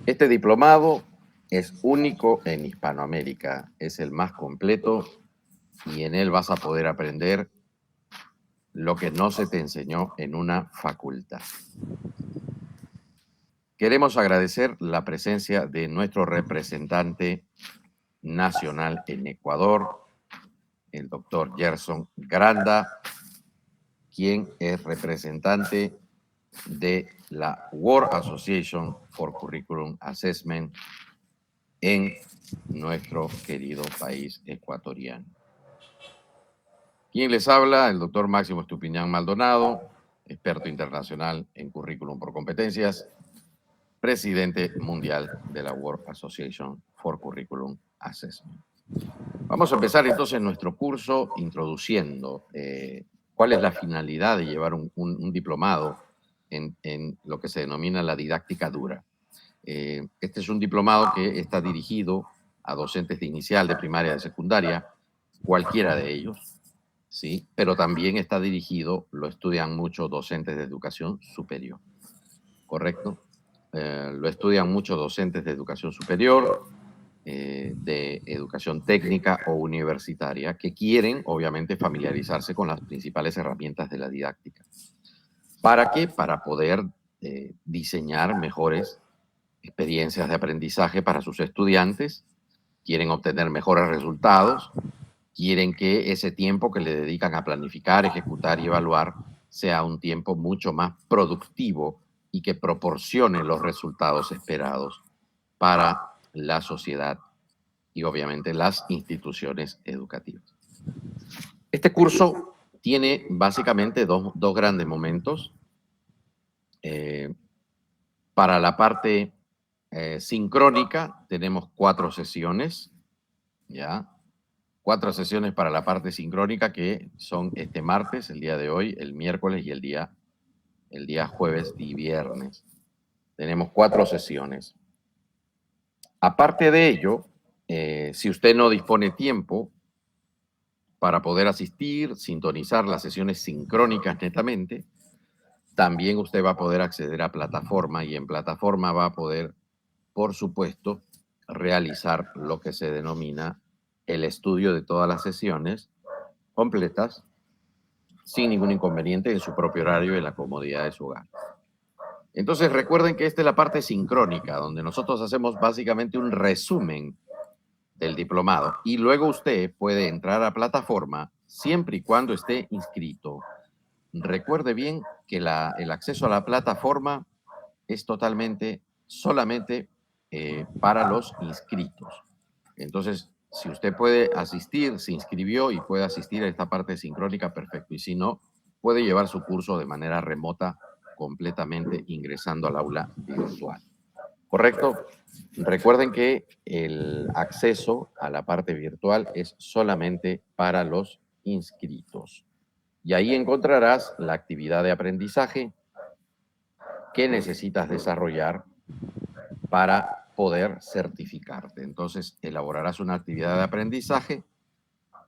Este diplomado es único en Hispanoamérica, es el más completo y en él vas a poder aprender lo que no se te enseñó en una facultad. Queremos agradecer la presencia de nuestro representante nacional en Ecuador, el doctor Gerson Granda, quien es representante de la World Association for Curriculum Assessment en nuestro querido país ecuatoriano. Quien les habla, el doctor Máximo Estupiñán Maldonado, experto internacional en currículum por competencias, presidente mundial de la World Association for Curriculum Assessment. Vamos a empezar entonces nuestro curso introduciendo cuál es la finalidad de llevar un diplomado en lo que se denomina la didáctica dura. Este es un diplomado que está dirigido a docentes de inicial, de primaria, de secundaria, cualquiera de ellos, ¿sí? Pero también está dirigido, lo estudian muchos docentes de educación superior, ¿correcto? Lo estudian muchos docentes de educación superior, de educación técnica o universitaria, que quieren, obviamente, familiarizarse con las principales herramientas de la didáctica. ¿Para qué? Para poder diseñar mejores experiencias de aprendizaje para sus estudiantes, quieren obtener mejores resultados, quieren que ese tiempo que le dedican a planificar, ejecutar y evaluar sea un tiempo mucho más productivo y que proporcione los resultados esperados para la sociedad y obviamente las instituciones educativas. Este curso tiene básicamente dos grandes momentos. Para la parte sincrónica tenemos 4 sesiones, ¿ya? 4 sesiones para la parte sincrónica que son este martes, el día de hoy, el miércoles y el día jueves y viernes. Tenemos 4 sesiones. Aparte de ello, si usted no dispone tiempo para poder asistir, sintonizar las sesiones sincrónicas netamente, también usted va a poder acceder a plataforma y en plataforma va a poder, por supuesto, realizar lo que se denomina el estudio de todas las sesiones completas sin ningún inconveniente en su propio horario y en la comodidad de su hogar. Entonces recuerden que esta es la parte sincrónica, donde nosotros hacemos básicamente un resumen del diplomado y luego usted puede entrar a plataforma siempre y cuando esté inscrito. Recuerde bien que el acceso a la plataforma es solamente para los inscritos. Entonces, si usted puede asistir, se inscribió y puede asistir a esta parte sincrónica, perfecto. Y si no, puede llevar su curso de manera remota completamente ingresando al aula virtual. ¿Correcto? Recuerden que el acceso a la parte virtual es solamente para los inscritos. Y ahí encontrarás la actividad de aprendizaje que necesitas desarrollar para poder certificarte. Entonces, elaborarás una actividad de aprendizaje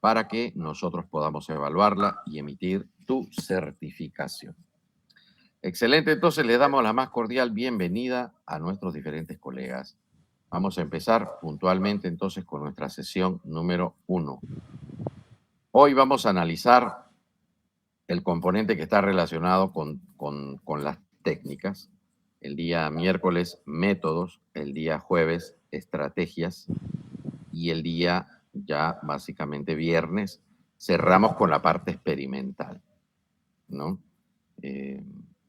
para que nosotros podamos evaluarla y emitir tu certificación. Excelente, entonces le damos la más cordial bienvenida a nuestros diferentes colegas. Vamos a empezar puntualmente entonces con nuestra sesión número 1. Hoy vamos a analizar el componente que está relacionado con las técnicas. El día miércoles, métodos. El día jueves, estrategias. Y el día ya básicamente viernes, cerramos con la parte experimental, ¿no?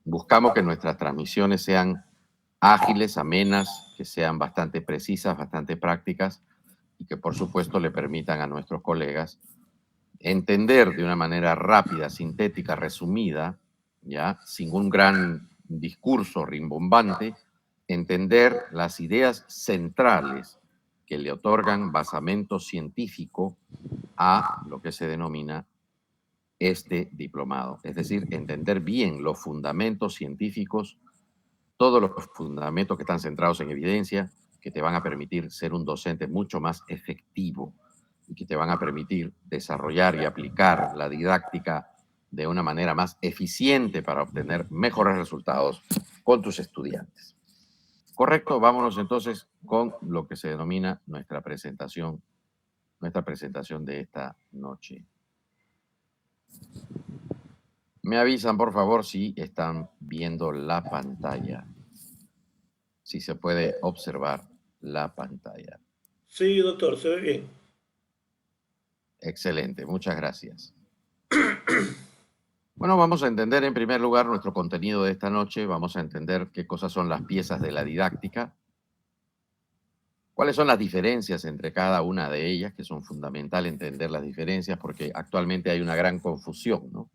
Buscamos que nuestras transmisiones sean ágiles, amenas, que sean bastante precisas, bastante prácticas y que por supuesto le permitan a nuestros colegas entender de una manera rápida, sintética, resumida, ya, sin un gran discurso rimbombante, entender las ideas centrales que le otorgan basamento científico a lo que se denomina este diplomado. Es decir, entender bien los fundamentos científicos, todos los fundamentos que están centrados en evidencia, que te van a permitir ser un docente mucho más efectivo y que te van a permitir desarrollar y aplicar la didáctica de una manera más eficiente para obtener mejores resultados con tus estudiantes. Correcto, vámonos entonces con lo que se denomina nuestra presentación de esta noche. Me avisan, por favor, si están viendo la pantalla, si se puede observar la pantalla. Sí, doctor, se ve bien. Excelente, muchas gracias. Bueno, vamos a entender en primer lugar nuestro contenido de esta noche, vamos a entender qué cosas son las piezas de la didáctica, cuáles son las diferencias entre cada una de ellas, que son fundamentales entender las diferencias porque actualmente hay una gran confusión, ¿no?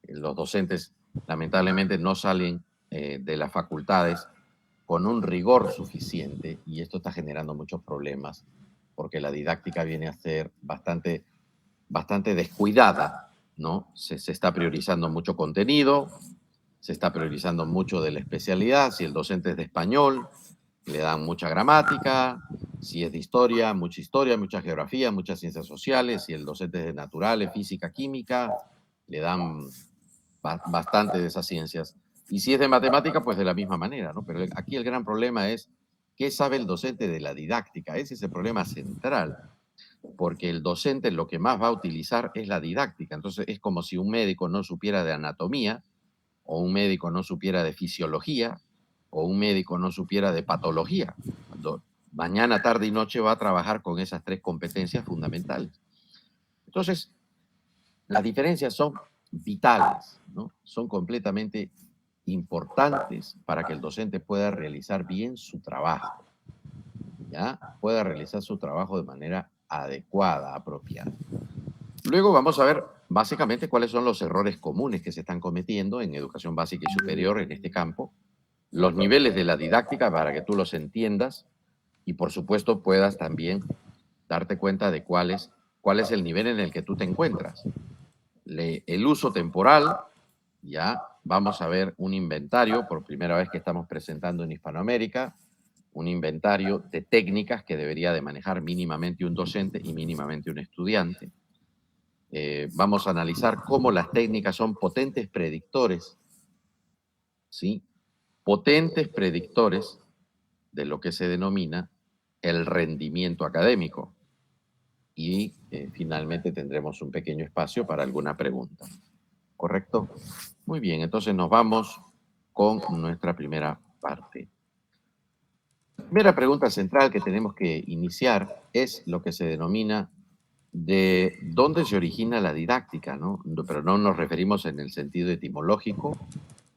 Los docentes lamentablemente no salen de las facultades con un rigor suficiente y esto está generando muchos problemas porque la didáctica viene a ser bastante descuidada, ¿no? Se está priorizando mucho contenido, se está priorizando mucho de la especialidad. Si el docente es de español, le dan mucha gramática. Si es de historia, mucha geografía, muchas ciencias sociales. Si el docente es de naturales, física, química, le dan bastante de esas ciencias. Y si es de matemática, pues de la misma manera, ¿no? Pero aquí el gran problema es qué sabe el docente de la didáctica. Ese es el problema central, porque el docente lo que más va a utilizar es la didáctica. Entonces es como si un médico no supiera de anatomía, o un médico no supiera de fisiología, o un médico no supiera de patología. Cuando mañana, tarde y noche va a trabajar con esas tres competencias fundamentales. Entonces, las diferencias son vitales, ¿no? Son completamente importantes para que el docente pueda realizar bien su trabajo, ¿ya? Pueda realizar su trabajo de manera adecuada, apropiada. Luego vamos a ver básicamente cuáles son los errores comunes que se están cometiendo en educación básica y superior en este campo, los niveles de la didáctica para que tú los entiendas y por supuesto puedas también darte cuenta de cuál es el nivel en el que tú te encuentras. El uso temporal, ya vamos a ver un inventario, por primera vez que estamos presentando en Hispanoamérica, un inventario de técnicas que debería de manejar mínimamente un docente y mínimamente un estudiante. Vamos a analizar cómo las técnicas son potentes predictores, ¿sí? Potentes predictores de lo que se denomina el rendimiento académico. Y finalmente tendremos un pequeño espacio para alguna pregunta. ¿Correcto? Muy bien, entonces nos vamos con nuestra primera parte. La primera pregunta central que tenemos que iniciar es lo que se denomina de dónde se origina la didáctica, ¿no? Pero no nos referimos en el sentido etimológico,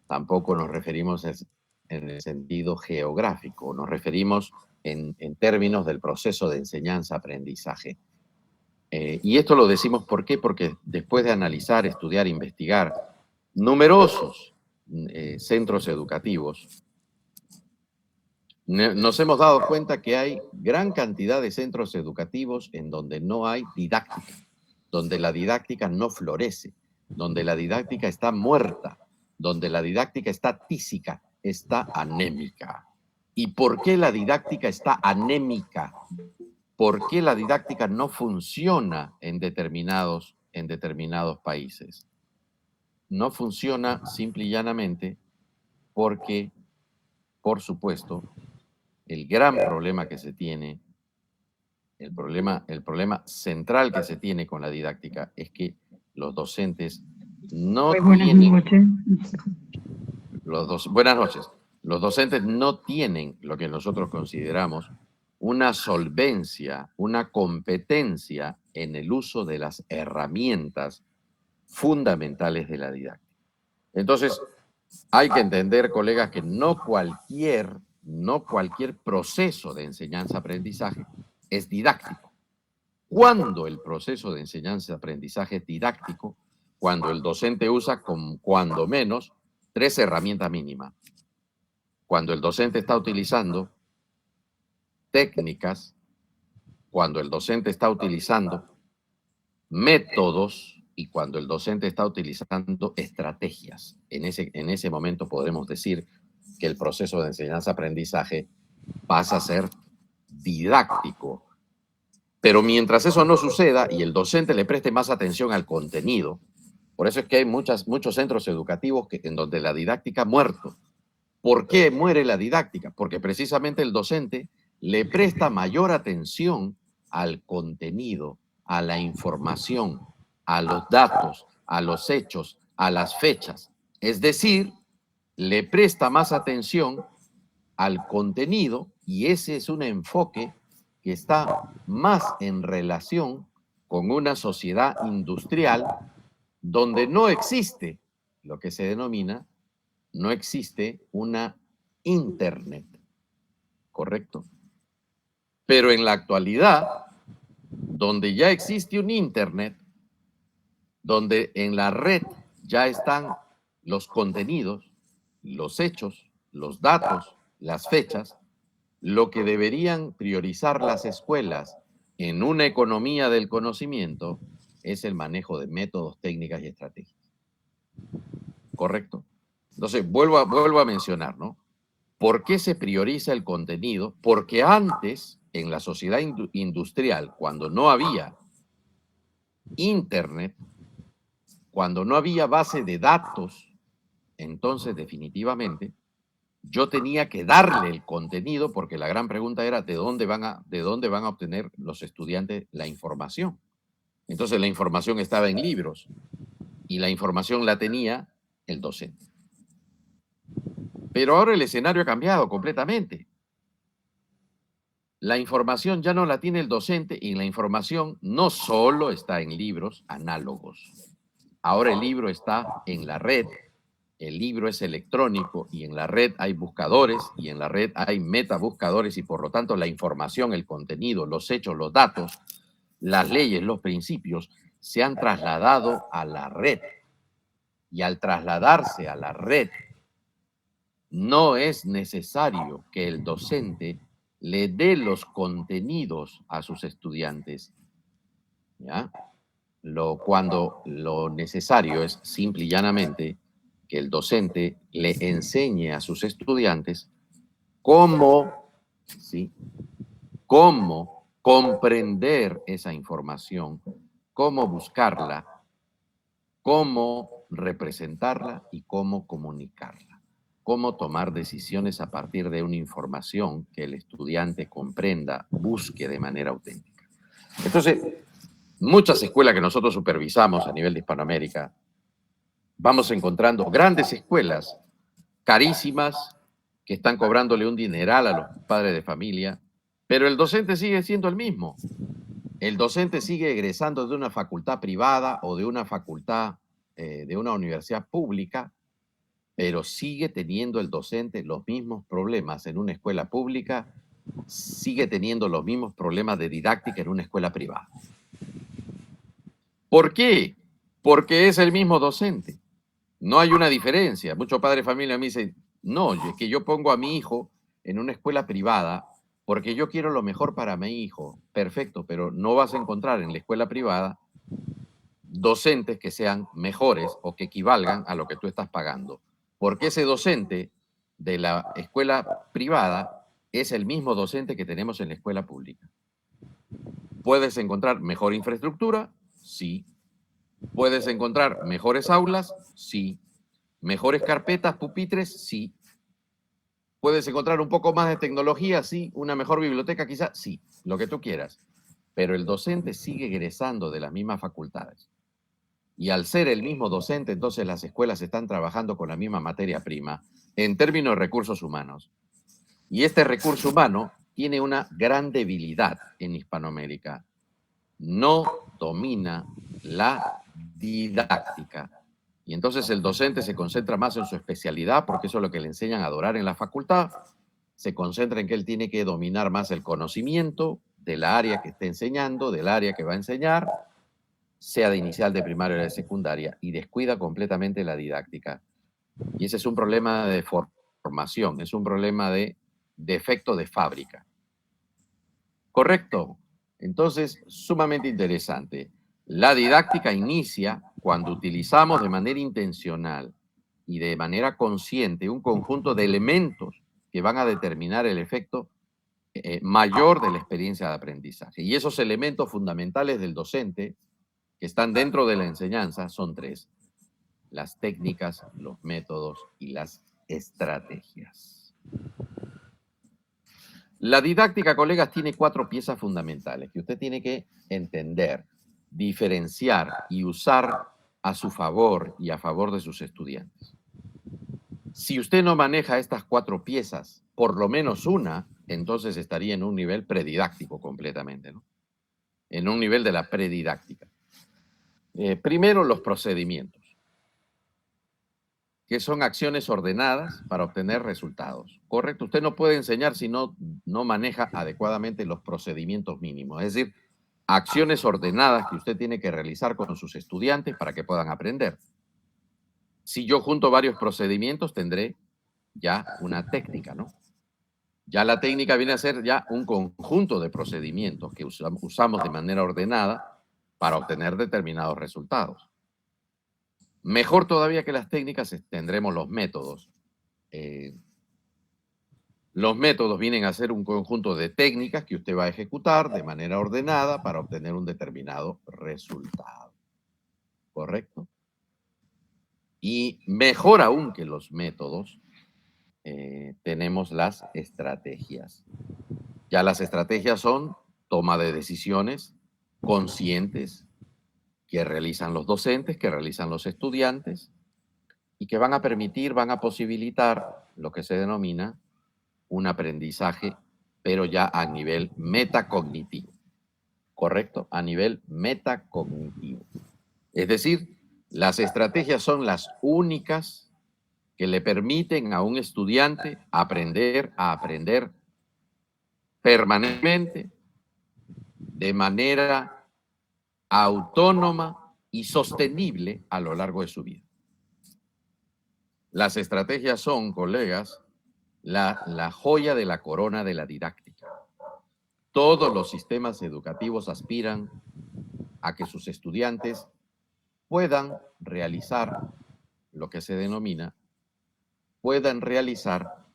tampoco nos referimos en el sentido geográfico, nos referimos en términos del proceso de enseñanza-aprendizaje. Y esto lo decimos ¿por qué? Porque después de analizar, estudiar, investigar numerosos centros educativos, nos hemos dado cuenta que hay gran cantidad de centros educativos en donde no hay didáctica, donde la didáctica no florece, donde la didáctica está muerta, donde la didáctica está tísica, está anémica. ¿Y por qué la didáctica está anémica? ¿Por qué la didáctica no funciona en determinados países? No funciona simple y llanamente porque, por supuesto, el gran problema que se tiene, el problema central que se tiene con la didáctica es que los docentes no tienen... Buenas noches. Los docentes no tienen lo que nosotros consideramos una solvencia, una competencia en el uso de las herramientas fundamentales de la didáctica. Entonces, hay que entender, colegas, que no cualquier proceso de enseñanza-aprendizaje es didáctico. Cuando el proceso de enseñanza-aprendizaje es didáctico, cuando el docente usa cuando menos 3 herramientas mínimas. Cuando el docente está utilizando técnicas, cuando el docente está utilizando métodos y cuando el docente está utilizando estrategias. En ese momento podemos decir que el proceso de enseñanza-aprendizaje pasa a ser didáctico. Pero mientras eso no suceda y el docente le preste más atención al contenido, por eso es que hay muchos centros educativos en donde la didáctica ha muerto. ¿Por qué muere la didáctica? Porque precisamente el docente le presta mayor atención al contenido, a la información, a los datos, a los hechos, a las fechas. Es decir, le presta más atención al contenido y ese es un enfoque que está más en relación con una sociedad industrial donde no existe lo que se denomina, no existe una Internet, ¿correcto? Pero en la actualidad, donde ya existe un Internet, donde en la red ya están los contenidos, los hechos, los datos, las fechas, lo que deberían priorizar las escuelas en una economía del conocimiento es el manejo de métodos, técnicas y estrategias. ¿Correcto? Entonces, vuelvo a mencionar, ¿no? ¿Por qué se prioriza el contenido? Porque antes, en la sociedad industrial, cuando no había Internet, cuando no había base de datos, entonces definitivamente yo tenía que darle el contenido porque la gran pregunta era ¿de dónde van a obtener los estudiantes la información? Entonces la información estaba en libros y la información la tenía el docente. Pero ahora el escenario ha cambiado completamente. La información ya no la tiene el docente y la información no solo está en libros análogos. Ahora el libro está en la red, el libro es electrónico y en la red hay buscadores y en la red hay metabuscadores y por lo tanto la información, el contenido, los hechos, los datos, las leyes, los principios se han trasladado a la red. Y al trasladarse a la red, no es necesario que el docente le dé los contenidos a sus estudiantes, ¿ya? Cuando lo necesario es simple y llanamente que el docente le enseñe a sus estudiantes cómo, ¿sí? Cómo comprender esa información, cómo buscarla, cómo representarla y cómo comunicarla, cómo tomar decisiones a partir de una información que el estudiante comprenda, busque de manera auténtica. Entonces, muchas escuelas que nosotros supervisamos a nivel de Hispanoamérica, vamos encontrando grandes escuelas carísimas que están cobrándole un dineral a los padres de familia, pero el docente sigue siendo el mismo. El docente sigue egresando de una facultad privada o de una facultad de una universidad pública, pero sigue teniendo el docente los mismos problemas en una escuela pública, sigue teniendo los mismos problemas de didáctica en una escuela privada. ¿Por qué? Porque es el mismo docente. No hay una diferencia. Muchos padres de familia me dicen, no, es que yo pongo a mi hijo en una escuela privada porque yo quiero lo mejor para mi hijo. Perfecto, pero no vas a encontrar en la escuela privada docentes que sean mejores o que equivalgan a lo que tú estás pagando. Porque ese docente de la escuela privada es el mismo docente que tenemos en la escuela pública. ¿Puedes encontrar mejor infraestructura? Sí. ¿Puedes encontrar mejores aulas? Sí. ¿Mejores carpetas, pupitres? Sí. ¿Puedes encontrar un poco más de tecnología? Sí. ¿Una mejor biblioteca quizás? Sí. Lo que tú quieras. Pero el docente sigue egresando de las mismas facultades. Y al ser el mismo docente, entonces las escuelas están trabajando con la misma materia prima en términos de recursos humanos. Y este recurso humano tiene una gran debilidad en Hispanoamérica. No domina la didáctica. Y entonces el docente se concentra más en su especialidad, porque eso es lo que le enseñan a adorar en la facultad. Se concentra en que él tiene que dominar más el conocimiento del área que está enseñando, del área que va a enseñar, sea de inicial, de primaria o de secundaria, y descuida completamente la didáctica. Y ese es un problema de formación, es un problema de defecto de fábrica. ¿Correcto? Entonces, sumamente interesante. La didáctica inicia cuando utilizamos de manera intencional y de manera consciente un conjunto de elementos que van a determinar el efecto mayor de la experiencia de aprendizaje. Y esos elementos fundamentales del docente que están dentro de la enseñanza son tres: las técnicas, los métodos y las estrategias. La didáctica, colegas, tiene 4 piezas fundamentales que usted tiene que entender, diferenciar y usar a su favor y a favor de sus estudiantes. Si usted no maneja estas 4 piezas, por lo menos una, entonces estaría en un nivel predidáctico completamente, ¿no? En un nivel de la predidáctica. Primero, los procedimientos, que son acciones ordenadas para obtener resultados. ¿Correcto? Usted no puede enseñar si no maneja adecuadamente los procedimientos mínimos, es decir, acciones ordenadas que usted tiene que realizar con sus estudiantes para que puedan aprender. Si yo junto varios procedimientos, tendré ya una técnica, ¿no? Ya la técnica viene a ser ya un conjunto de procedimientos que usamos de manera ordenada para obtener determinados resultados. Mejor todavía que las técnicas tendremos los métodos. Los métodos vienen a ser un conjunto de técnicas que usted va a ejecutar de manera ordenada para obtener un determinado resultado. ¿Correcto? Y mejor aún que los métodos, tenemos las estrategias. Ya las estrategias son toma de decisiones conscientes que realizan los docentes, que realizan los estudiantes y que van a permitir, van a posibilitar lo que se denomina un aprendizaje, pero ya a nivel metacognitivo. ¿Correcto? A nivel metacognitivo. Es decir, las estrategias son las únicas que le permiten a un estudiante aprender a aprender permanentemente, de manera autónoma y sostenible a lo largo de su vida. Las estrategias son, colegas, la joya de la corona de la didáctica. Todos los sistemas educativos aspiran a que sus estudiantes puedan realizar lo que se denomina, puedan realizar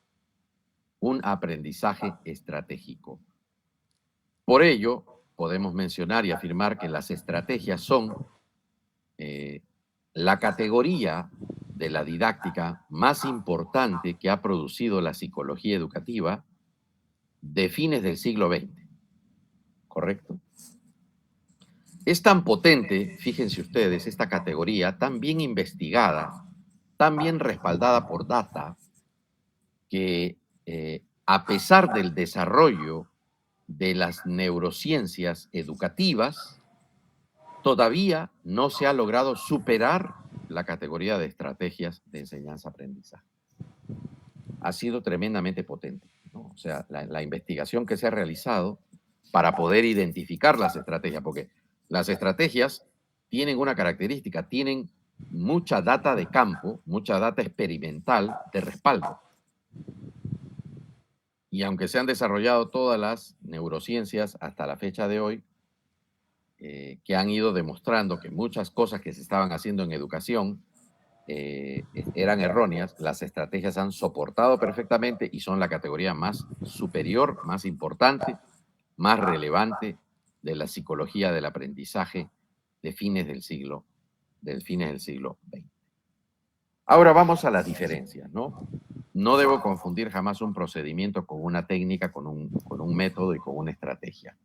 un aprendizaje estratégico. Por ello, podemos mencionar y afirmar que las estrategias son la categoría de la didáctica más importante que ha producido la psicología educativa de fines del siglo XX. ¿Correcto? Es tan potente, fíjense ustedes, esta categoría, tan bien investigada, tan bien respaldada por data, que a pesar del desarrollo de las neurociencias educativas, todavía no se ha logrado superar la categoría de estrategias de enseñanza-aprendizaje. Ha sido tremendamente potente, ¿no? O sea, la investigación que se ha realizado para poder identificar las estrategias, porque las estrategias tienen una característica, tienen mucha data de campo, mucha data experimental de respaldo. Y aunque se han desarrollado todas las neurociencias hasta la fecha de hoy, que han ido demostrando que muchas cosas que se estaban haciendo en educación eran erróneas, las estrategias han soportado perfectamente y son la categoría más superior, más importante, más relevante de la psicología del aprendizaje de fines del siglo XX. Ahora vamos a las diferencias, ¿no? No debo confundir jamás un procedimiento con una técnica, con un método y con una estrategia.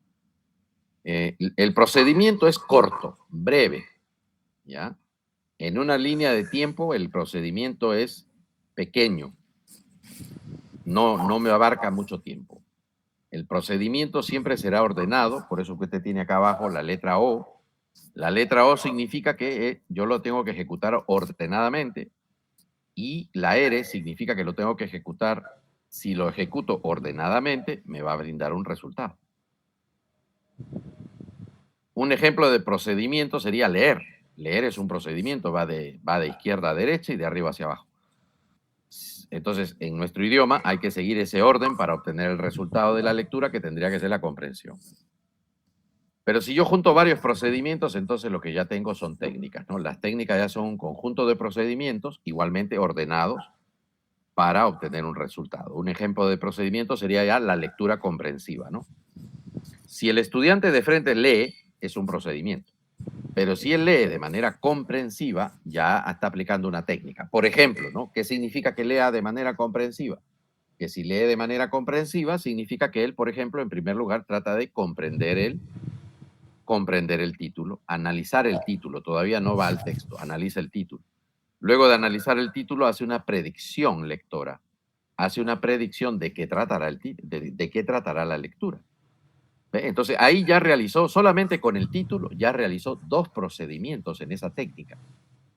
El procedimiento es corto, breve, ¿ya? En una línea de tiempo el procedimiento es pequeño, no me abarca mucho tiempo. El procedimiento siempre será ordenado, por eso que usted tiene acá abajo la letra O. La letra O significa que yo lo tengo que ejecutar ordenadamente y la R significa que lo tengo que ejecutar, si lo ejecuto ordenadamente, me va a brindar un resultado. Un ejemplo de procedimiento sería leer. Leer es un procedimiento, va de izquierda a derecha y de arriba hacia abajo. Entonces, en nuestro idioma hay que seguir ese orden para obtener el resultado de la lectura, que tendría que ser la comprensión. Pero si yo junto varios procedimientos, entonces lo que ya tengo son técnicas, ¿no? Las técnicas ya son un conjunto de procedimientos igualmente ordenados para obtener un resultado. Un ejemplo de procedimiento sería ya la lectura comprensiva, ¿no? Si el estudiante de frente lee, es un procedimiento. Pero si él lee de manera comprensiva, ya está aplicando una técnica. Por ejemplo, ¿no? ¿Qué significa que lea de manera comprensiva? Que si lee de manera comprensiva, significa que él, por ejemplo, en primer lugar, trata de comprender el título, analizar el título, todavía no va al texto, analiza el título. Luego de analizar el título, hace una predicción lectora, hace una predicción de qué tratará, de qué tratará la lectura. ¿Ve? Entonces, ahí ya realizó, solamente con el título, ya realizó 2 procedimientos en esa técnica.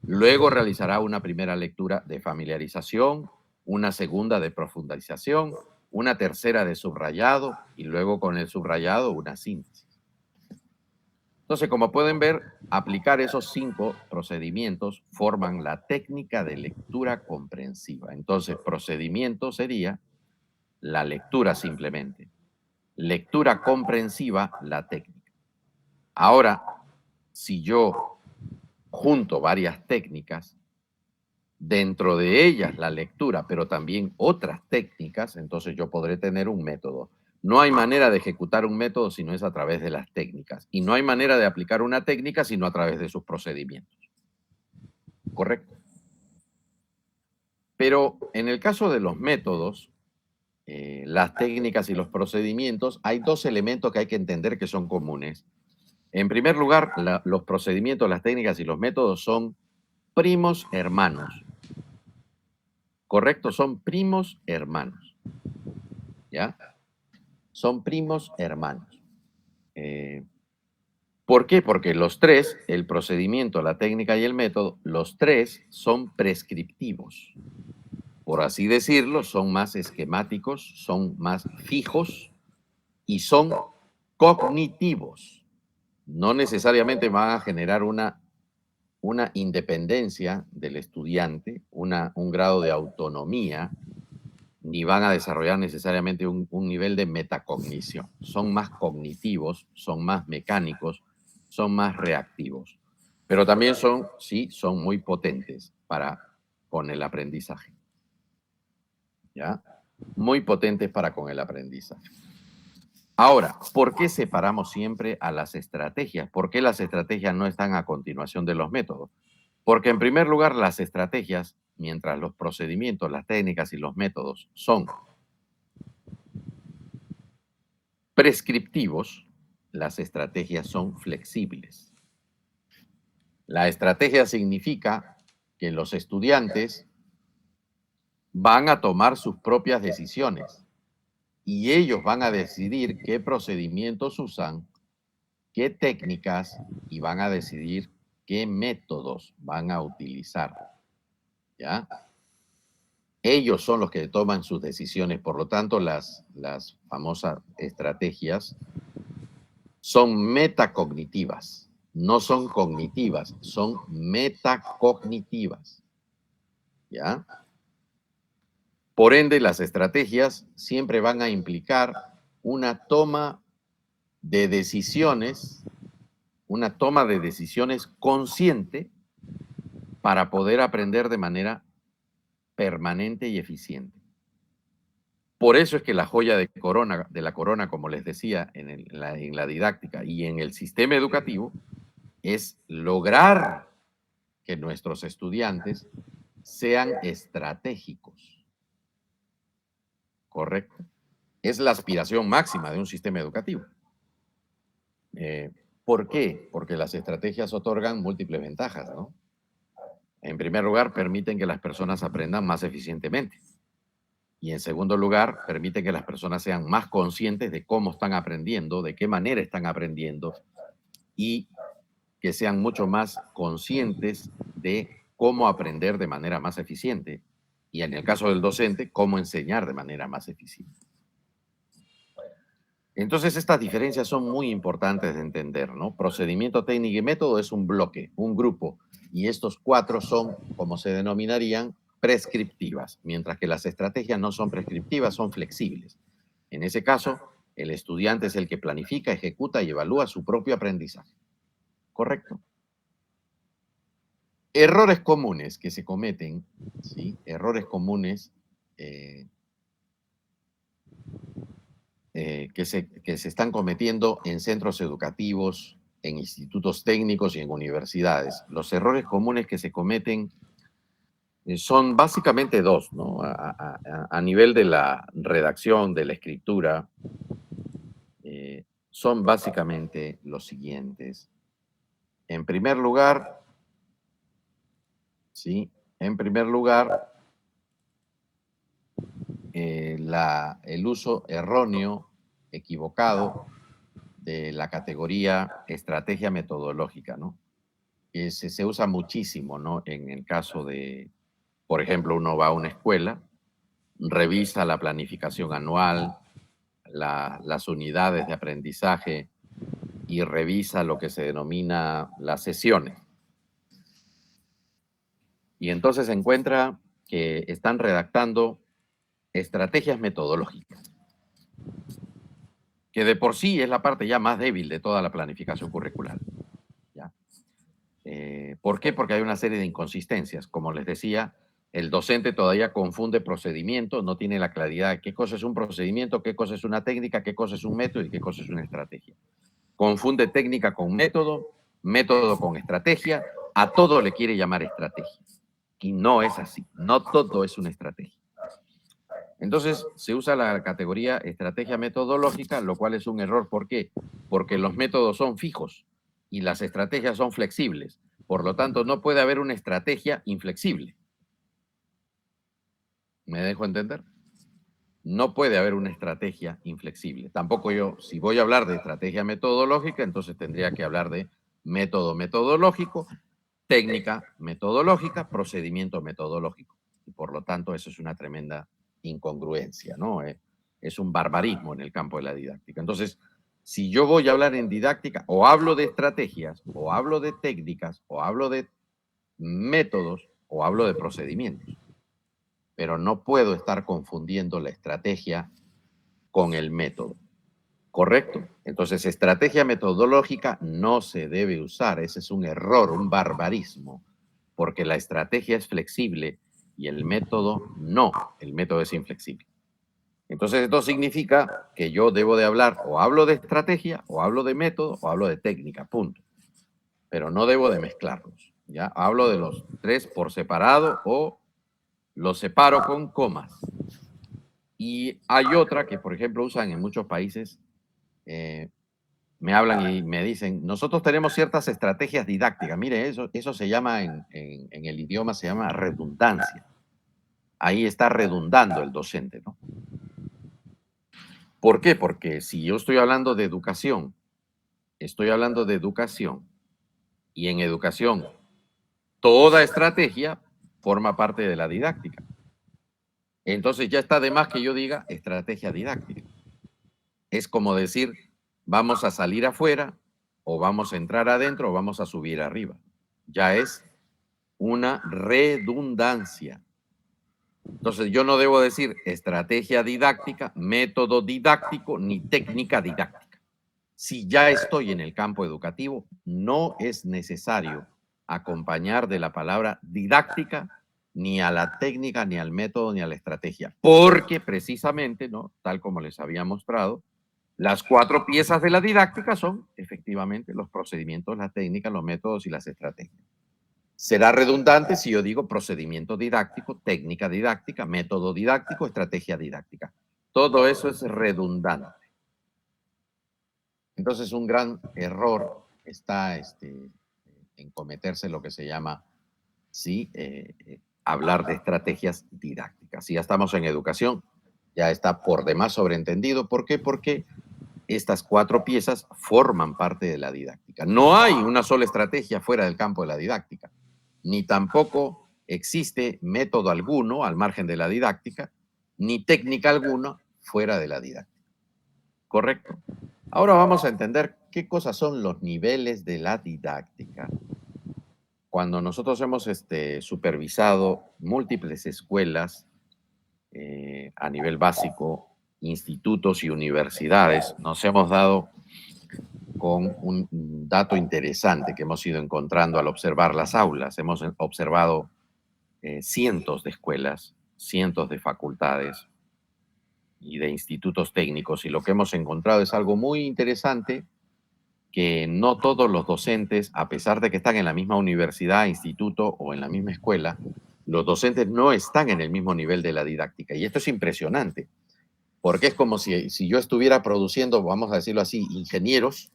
Luego realizará una primera lectura de familiarización, una segunda de profundización, una tercera de subrayado y luego con el subrayado una síntesis. Entonces, como pueden ver, aplicar esos 5 procedimientos forman la técnica de lectura comprensiva. Entonces, procedimiento sería la lectura simplemente. Lectura comprensiva, la técnica. Ahora, si yo junto varias técnicas, dentro de ellas la lectura, pero también otras técnicas, entonces yo podré tener un método. No hay manera de ejecutar un método si no es a través de las técnicas. Y no hay manera de aplicar una técnica sino a través de sus procedimientos. ¿Correcto? Pero en el caso de los métodos, las técnicas y los procedimientos, hay 2 elementos que hay que entender que son comunes. En primer lugar, los procedimientos, las técnicas y los métodos son primos hermanos. ¿Correcto? Son primos hermanos. ¿Ya? Son primos hermanos. ¿Por qué? Porque los 3, el procedimiento, la técnica y el método, los 3 son prescriptivos. Por así decirlo, son más esquemáticos, son más fijos y son cognitivos. No necesariamente van a generar una independencia del estudiante, un grado de autonomía, ni van a desarrollar necesariamente un nivel de metacognición. Son más cognitivos, son más mecánicos, son más reactivos. Pero también son muy potentes con el aprendizaje. ¿Ya? Muy potentes para con el aprendizaje. Ahora, ¿por qué separamos siempre a las estrategias? ¿Por qué las estrategias no están a continuación de los métodos? Porque en primer lugar, las estrategias, mientras los procedimientos, las técnicas y los métodos son prescriptivos, las estrategias son flexibles. La estrategia significa que los estudiantes van a tomar sus propias decisiones y ellos van a decidir qué procedimientos usan, qué técnicas y van a decidir qué métodos van a utilizar. ¿Ya? Ellos son los que toman sus decisiones, por lo tanto las famosas estrategias son metacognitivas, no son cognitivas, son metacognitivas. ¿Ya? Por ende, las estrategias siempre van a implicar una toma de decisiones, consciente para poder aprender de manera permanente y eficiente. Por eso es que la joya de la corona, como les decía, en la didáctica y en el sistema educativo, es lograr que nuestros estudiantes sean estratégicos. ¿Correcto? Es la aspiración máxima de un sistema educativo. ¿Por qué? Porque las estrategias otorgan múltiples ventajas, ¿no? En primer lugar, permiten que las personas aprendan más eficientemente. Y en segundo lugar, permiten que las personas sean más conscientes de cómo están aprendiendo, de qué manera están aprendiendo y que sean mucho más conscientes de cómo aprender de manera más eficiente y en el caso del docente, cómo enseñar de manera más eficiente. Entonces, estas diferencias son muy importantes de entender, ¿no? Procedimiento, técnica y método es un bloque, un grupo, y estos 4 son, como se denominarían, prescriptivas, mientras que las estrategias no son prescriptivas, son flexibles. En ese caso, el estudiante es el que planifica, ejecuta y evalúa su propio aprendizaje. ¿Correcto? Errores comunes que se cometen, ¿sí? Errores comunes que se están cometiendo en centros educativos en institutos técnicos y en universidades. Los errores comunes que se cometen son básicamente dos, ¿no? A nivel de la redacción, de la escritura, son básicamente los siguientes. En primer lugar, ¿sí? En primer lugar, el uso erróneo, equivocado, de la categoría estrategia metodológica, ¿no? Que se usa muchísimo, ¿no? En el caso de, por ejemplo, uno va a una escuela, revisa la planificación anual, las unidades de aprendizaje y revisa lo que se denomina las sesiones. Y entonces se encuentra que están redactando estrategias metodológicas, que de por sí es la parte ya más débil de toda la planificación curricular. ¿Ya? ¿Por qué? Porque hay una serie de inconsistencias. Como les decía, el docente todavía confunde procedimientos, no tiene la claridad de qué cosa es un procedimiento, qué cosa es una técnica, qué cosa es un método y qué cosa es una estrategia. Confunde técnica con método, método con estrategia, a todo le quiere llamar estrategia. Y no es así, no todo es una estrategia. Entonces se usa la categoría estrategia metodológica, lo cual es un error. ¿Por qué? Porque los métodos son fijos y las estrategias son flexibles. Por lo tanto, no puede haber una estrategia inflexible. ¿Me dejo entender? No puede haber una estrategia inflexible. Tampoco yo, si voy a hablar de estrategia metodológica, entonces tendría que hablar de método metodológico, técnica metodológica, procedimiento metodológico. Y por lo tanto, eso es una tremenda incongruencia, ¿no? Es un barbarismo en el campo de la didáctica. Entonces, si yo voy a hablar en didáctica, o hablo de estrategias, o hablo de técnicas, o hablo de métodos, o hablo de procedimientos, pero no puedo estar confundiendo la estrategia con el método. ¿Correcto? Entonces, estrategia metodológica no se debe usar. Ese es un error, un barbarismo, porque la estrategia es flexible y el método no. El método es inflexible. Entonces, esto significa que yo debo de hablar o hablo de estrategia, o hablo de método, o hablo de técnica, punto. Pero no debo de mezclarlos. ¿Ya? Hablo de los tres por separado o los separo con comas. Y hay otra que, por ejemplo, usan en muchos países, me hablan y me dicen, nosotros tenemos ciertas estrategias didácticas. Mire, eso se llama, en el idioma se llama redundancia. Ahí está redundando el docente, ¿no? ¿Por qué? Porque si yo estoy hablando de educación, y en educación toda estrategia forma parte de la didáctica. Entonces ya está de más que yo diga estrategia didáctica. Es como decir, vamos a salir afuera, o vamos a entrar adentro, o vamos a subir arriba. Ya es una redundancia. Entonces yo no debo decir estrategia didáctica, método didáctico, ni técnica didáctica. Si ya estoy en el campo educativo, no es necesario acompañar de la palabra didáctica ni a la técnica, ni al método, ni a la estrategia, porque precisamente, ¿no? Tal como les había mostrado, las cuatro piezas de la didáctica son efectivamente los procedimientos, la técnica, los métodos y las estrategias. Será redundante si yo digo procedimiento didáctico, técnica didáctica, método didáctico, estrategia didáctica. Todo eso es redundante. Entonces, un gran error está en cometerse lo que se llama, sí, hablar de estrategias didácticas. Si ya estamos en educación, ya está por demás sobreentendido. ¿Por qué? Porque estas cuatro piezas forman parte de la didáctica. No hay una sola estrategia fuera del campo de la didáctica, ni tampoco existe método alguno al margen de la didáctica, ni técnica alguna fuera de la didáctica. ¿Correcto? Ahora vamos a entender qué cosas son los niveles de la didáctica. Cuando nosotros hemos supervisado múltiples escuelas a nivel básico, institutos y universidades, nos hemos dado con un dato interesante que hemos ido encontrando al observar las aulas. Hemos observado cientos de escuelas, cientos de facultades y de institutos técnicos, y lo que hemos encontrado es algo muy interesante, que no todos los docentes, a pesar de que están en la misma universidad, instituto o en la misma escuela, los docentes no están en el mismo nivel de la didáctica. Y esto es impresionante, porque es como si yo estuviera produciendo, vamos a decirlo así, ingenieros,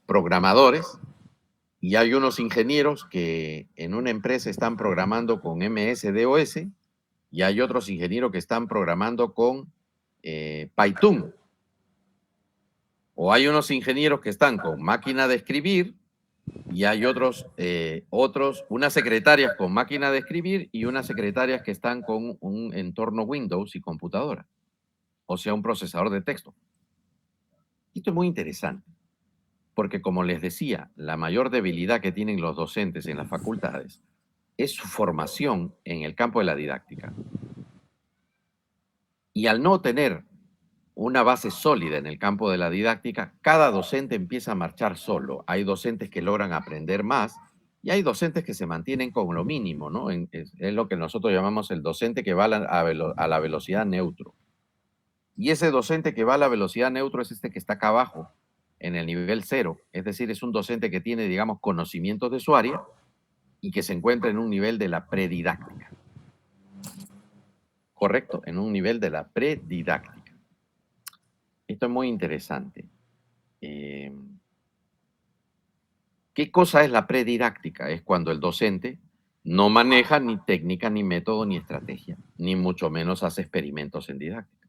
programadores, y hay unos ingenieros que en una empresa están programando con MS-DOS y hay otros ingenieros que están programando con Python. O hay unos ingenieros que están con máquina de escribir y hay unas secretarias con máquina de escribir y unas secretarias que están con un entorno Windows y computadora, o sea, un procesador de texto. Esto es muy interesante, porque como les decía, la mayor debilidad que tienen los docentes en las facultades es su formación en el campo de la didáctica. Y al no tener una base sólida en el campo de la didáctica, cada docente empieza a marchar solo. Hay docentes que logran aprender más y hay docentes que se mantienen con lo mínimo, ¿no? Es lo que nosotros llamamos el docente que va a la velocidad neutro. Y ese docente que va a la velocidad neutro es este que está acá abajo, en el nivel cero. Es decir, es un docente que tiene, digamos, conocimientos de su área y que se encuentra en un nivel de la predidáctica. ¿Correcto? En un nivel de la predidáctica. Esto es muy interesante. ¿Qué cosa es la predidáctica? Es cuando el docente no maneja ni técnica, ni método, ni estrategia, ni mucho menos hace experimentos en didáctica.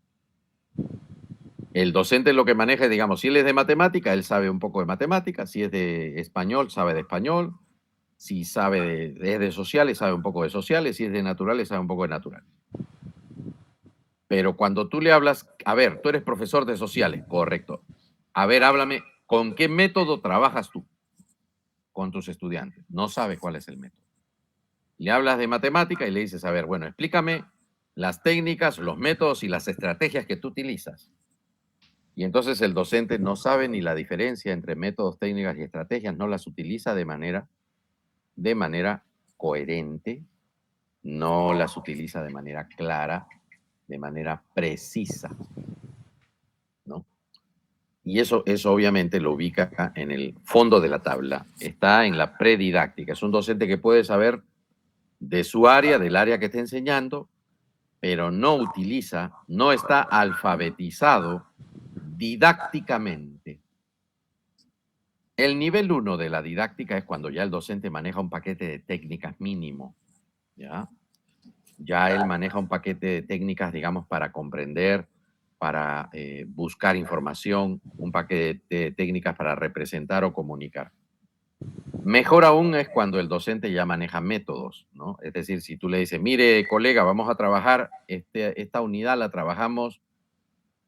El docente lo que maneja es, digamos, si él es de matemática, él sabe un poco de matemática, si es de español, sabe de español, si es de sociales, sabe un poco de sociales, si es de naturales, sabe un poco de naturales. Pero cuando tú le hablas, a ver, tú eres profesor de sociales, correcto. A ver, háblame, ¿con qué método trabajas tú con tus estudiantes? No sabe cuál es el método. Le hablas de matemática y le dices, a ver, bueno, explícame las técnicas, los métodos y las estrategias que tú utilizas. Y entonces el docente no sabe ni la diferencia entre métodos, técnicas y estrategias, no las utiliza de manera coherente, no las utiliza de manera clara, de manera precisa, ¿no? Y eso obviamente lo ubica acá en el fondo de la tabla. Está en la predidáctica. Es un docente que puede saber de su área, del área que está enseñando, pero no utiliza, no está alfabetizado didácticamente. El nivel 1 de la didáctica es cuando ya el docente maneja un paquete de técnicas mínimo, ¿ya? Ya él maneja un paquete de técnicas, digamos, para comprender, para buscar información, un paquete de técnicas para representar o comunicar. Mejor aún es cuando el docente ya maneja métodos, ¿no? Es decir, si tú le dices, mire, colega, vamos a trabajar, esta unidad la trabajamos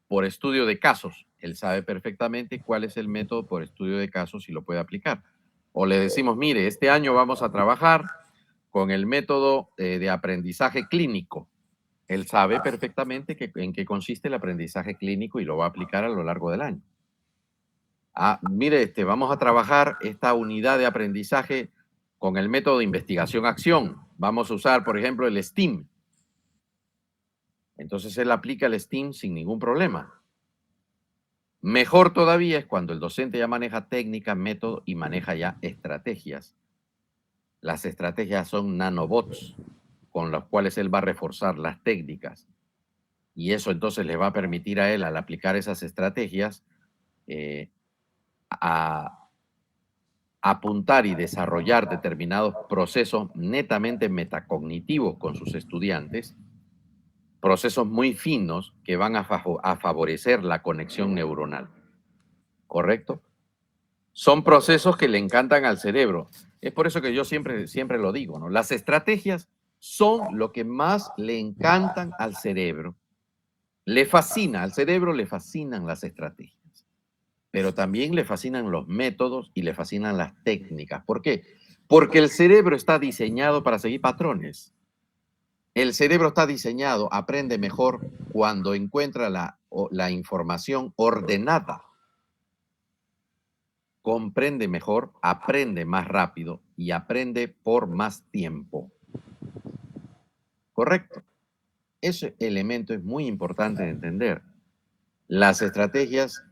por estudio de casos. Él sabe perfectamente cuál es el método por estudio de casos y lo puede aplicar. O le decimos, mire, este año vamos a trabajar con el método de aprendizaje clínico. Él sabe perfectamente en qué consiste el aprendizaje clínico y lo va a aplicar a lo largo del año. Mire, vamos a trabajar esta unidad de aprendizaje con el método de investigación-acción. Vamos a usar, por ejemplo, el STEAM. Entonces él aplica el STEAM sin ningún problema. Mejor todavía es cuando el docente ya maneja técnica, método y maneja ya estrategias. Las estrategias son nanobots con los cuales él va a reforzar las técnicas. Y eso entonces le va a permitir a él, al aplicar esas estrategias, a apuntar y desarrollar determinados procesos netamente metacognitivos con sus estudiantes, procesos muy finos que van a favorecer la conexión neuronal. ¿Correcto? Son procesos que le encantan al cerebro. Es por eso que yo siempre lo digo, ¿no? Las estrategias son lo que más le encantan al cerebro. Le fascina, al cerebro le fascinan las estrategias, pero también le fascinan los métodos y le fascinan las técnicas. ¿Por qué? Porque el cerebro está diseñado para seguir patrones. El cerebro está diseñado, aprende mejor cuando encuentra la información ordenada. Comprende mejor, aprende más rápido y aprende por más tiempo. ¿Correcto? Ese elemento es muy importante de entender. Las estrategias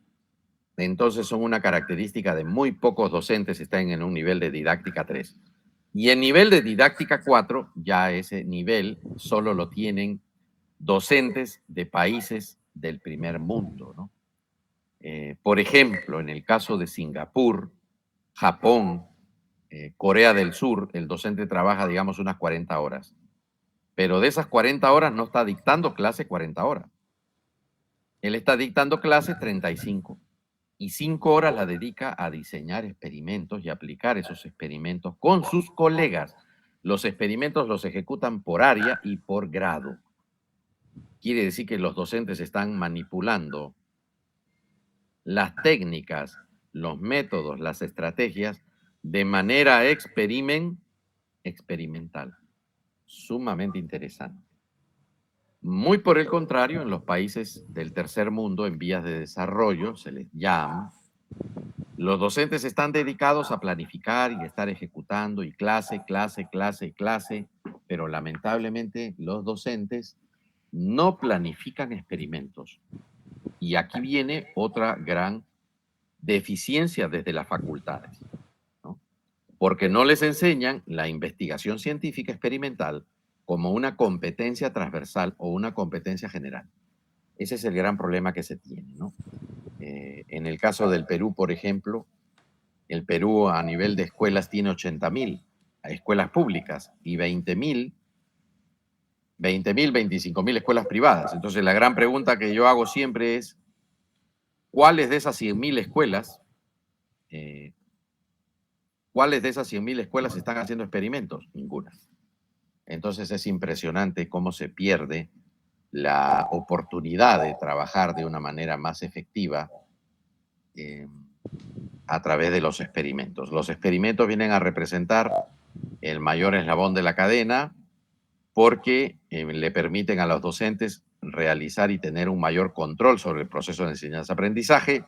Entonces son una característica de muy pocos docentes, están en un nivel de didáctica 3. Y en nivel de didáctica 4, ya ese nivel solo lo tienen docentes de países del primer mundo, ¿no? Por ejemplo, en el caso de Singapur, Japón, Corea del Sur, el docente trabaja, digamos, unas 40 horas. Pero de esas 40 horas no está dictando clase 40 horas. Él está dictando clase 35 y 5 horas la dedica a diseñar experimentos y aplicar esos experimentos con sus colegas. Los experimentos los ejecutan por área y por grado. Quiere decir que los docentes están manipulando las técnicas, los métodos, las estrategias de manera experimental. Sumamente interesante. Muy por el contrario, en los países del tercer mundo, en vías de desarrollo, se les llama, los docentes están dedicados a planificar y estar ejecutando y clase, pero lamentablemente los docentes no planifican experimentos. Y aquí viene otra gran deficiencia desde las facultades, ¿no? Porque no les enseñan la investigación científica experimental como una competencia transversal o una competencia general. Ese es el gran problema que se tiene, ¿no? En el caso del Perú, por ejemplo, el Perú a nivel de escuelas tiene 80.000 escuelas públicas y 20.000, 25.000 escuelas privadas. Entonces la gran pregunta que yo hago siempre es, ¿cuáles de esas 100.000 escuelas, están haciendo experimentos? Ninguna. Entonces es impresionante cómo se pierde la oportunidad de trabajar de una manera más efectiva a través de los experimentos. Los experimentos vienen a representar el mayor eslabón de la cadena porque le permiten a los docentes realizar y tener un mayor control sobre el proceso de enseñanza-aprendizaje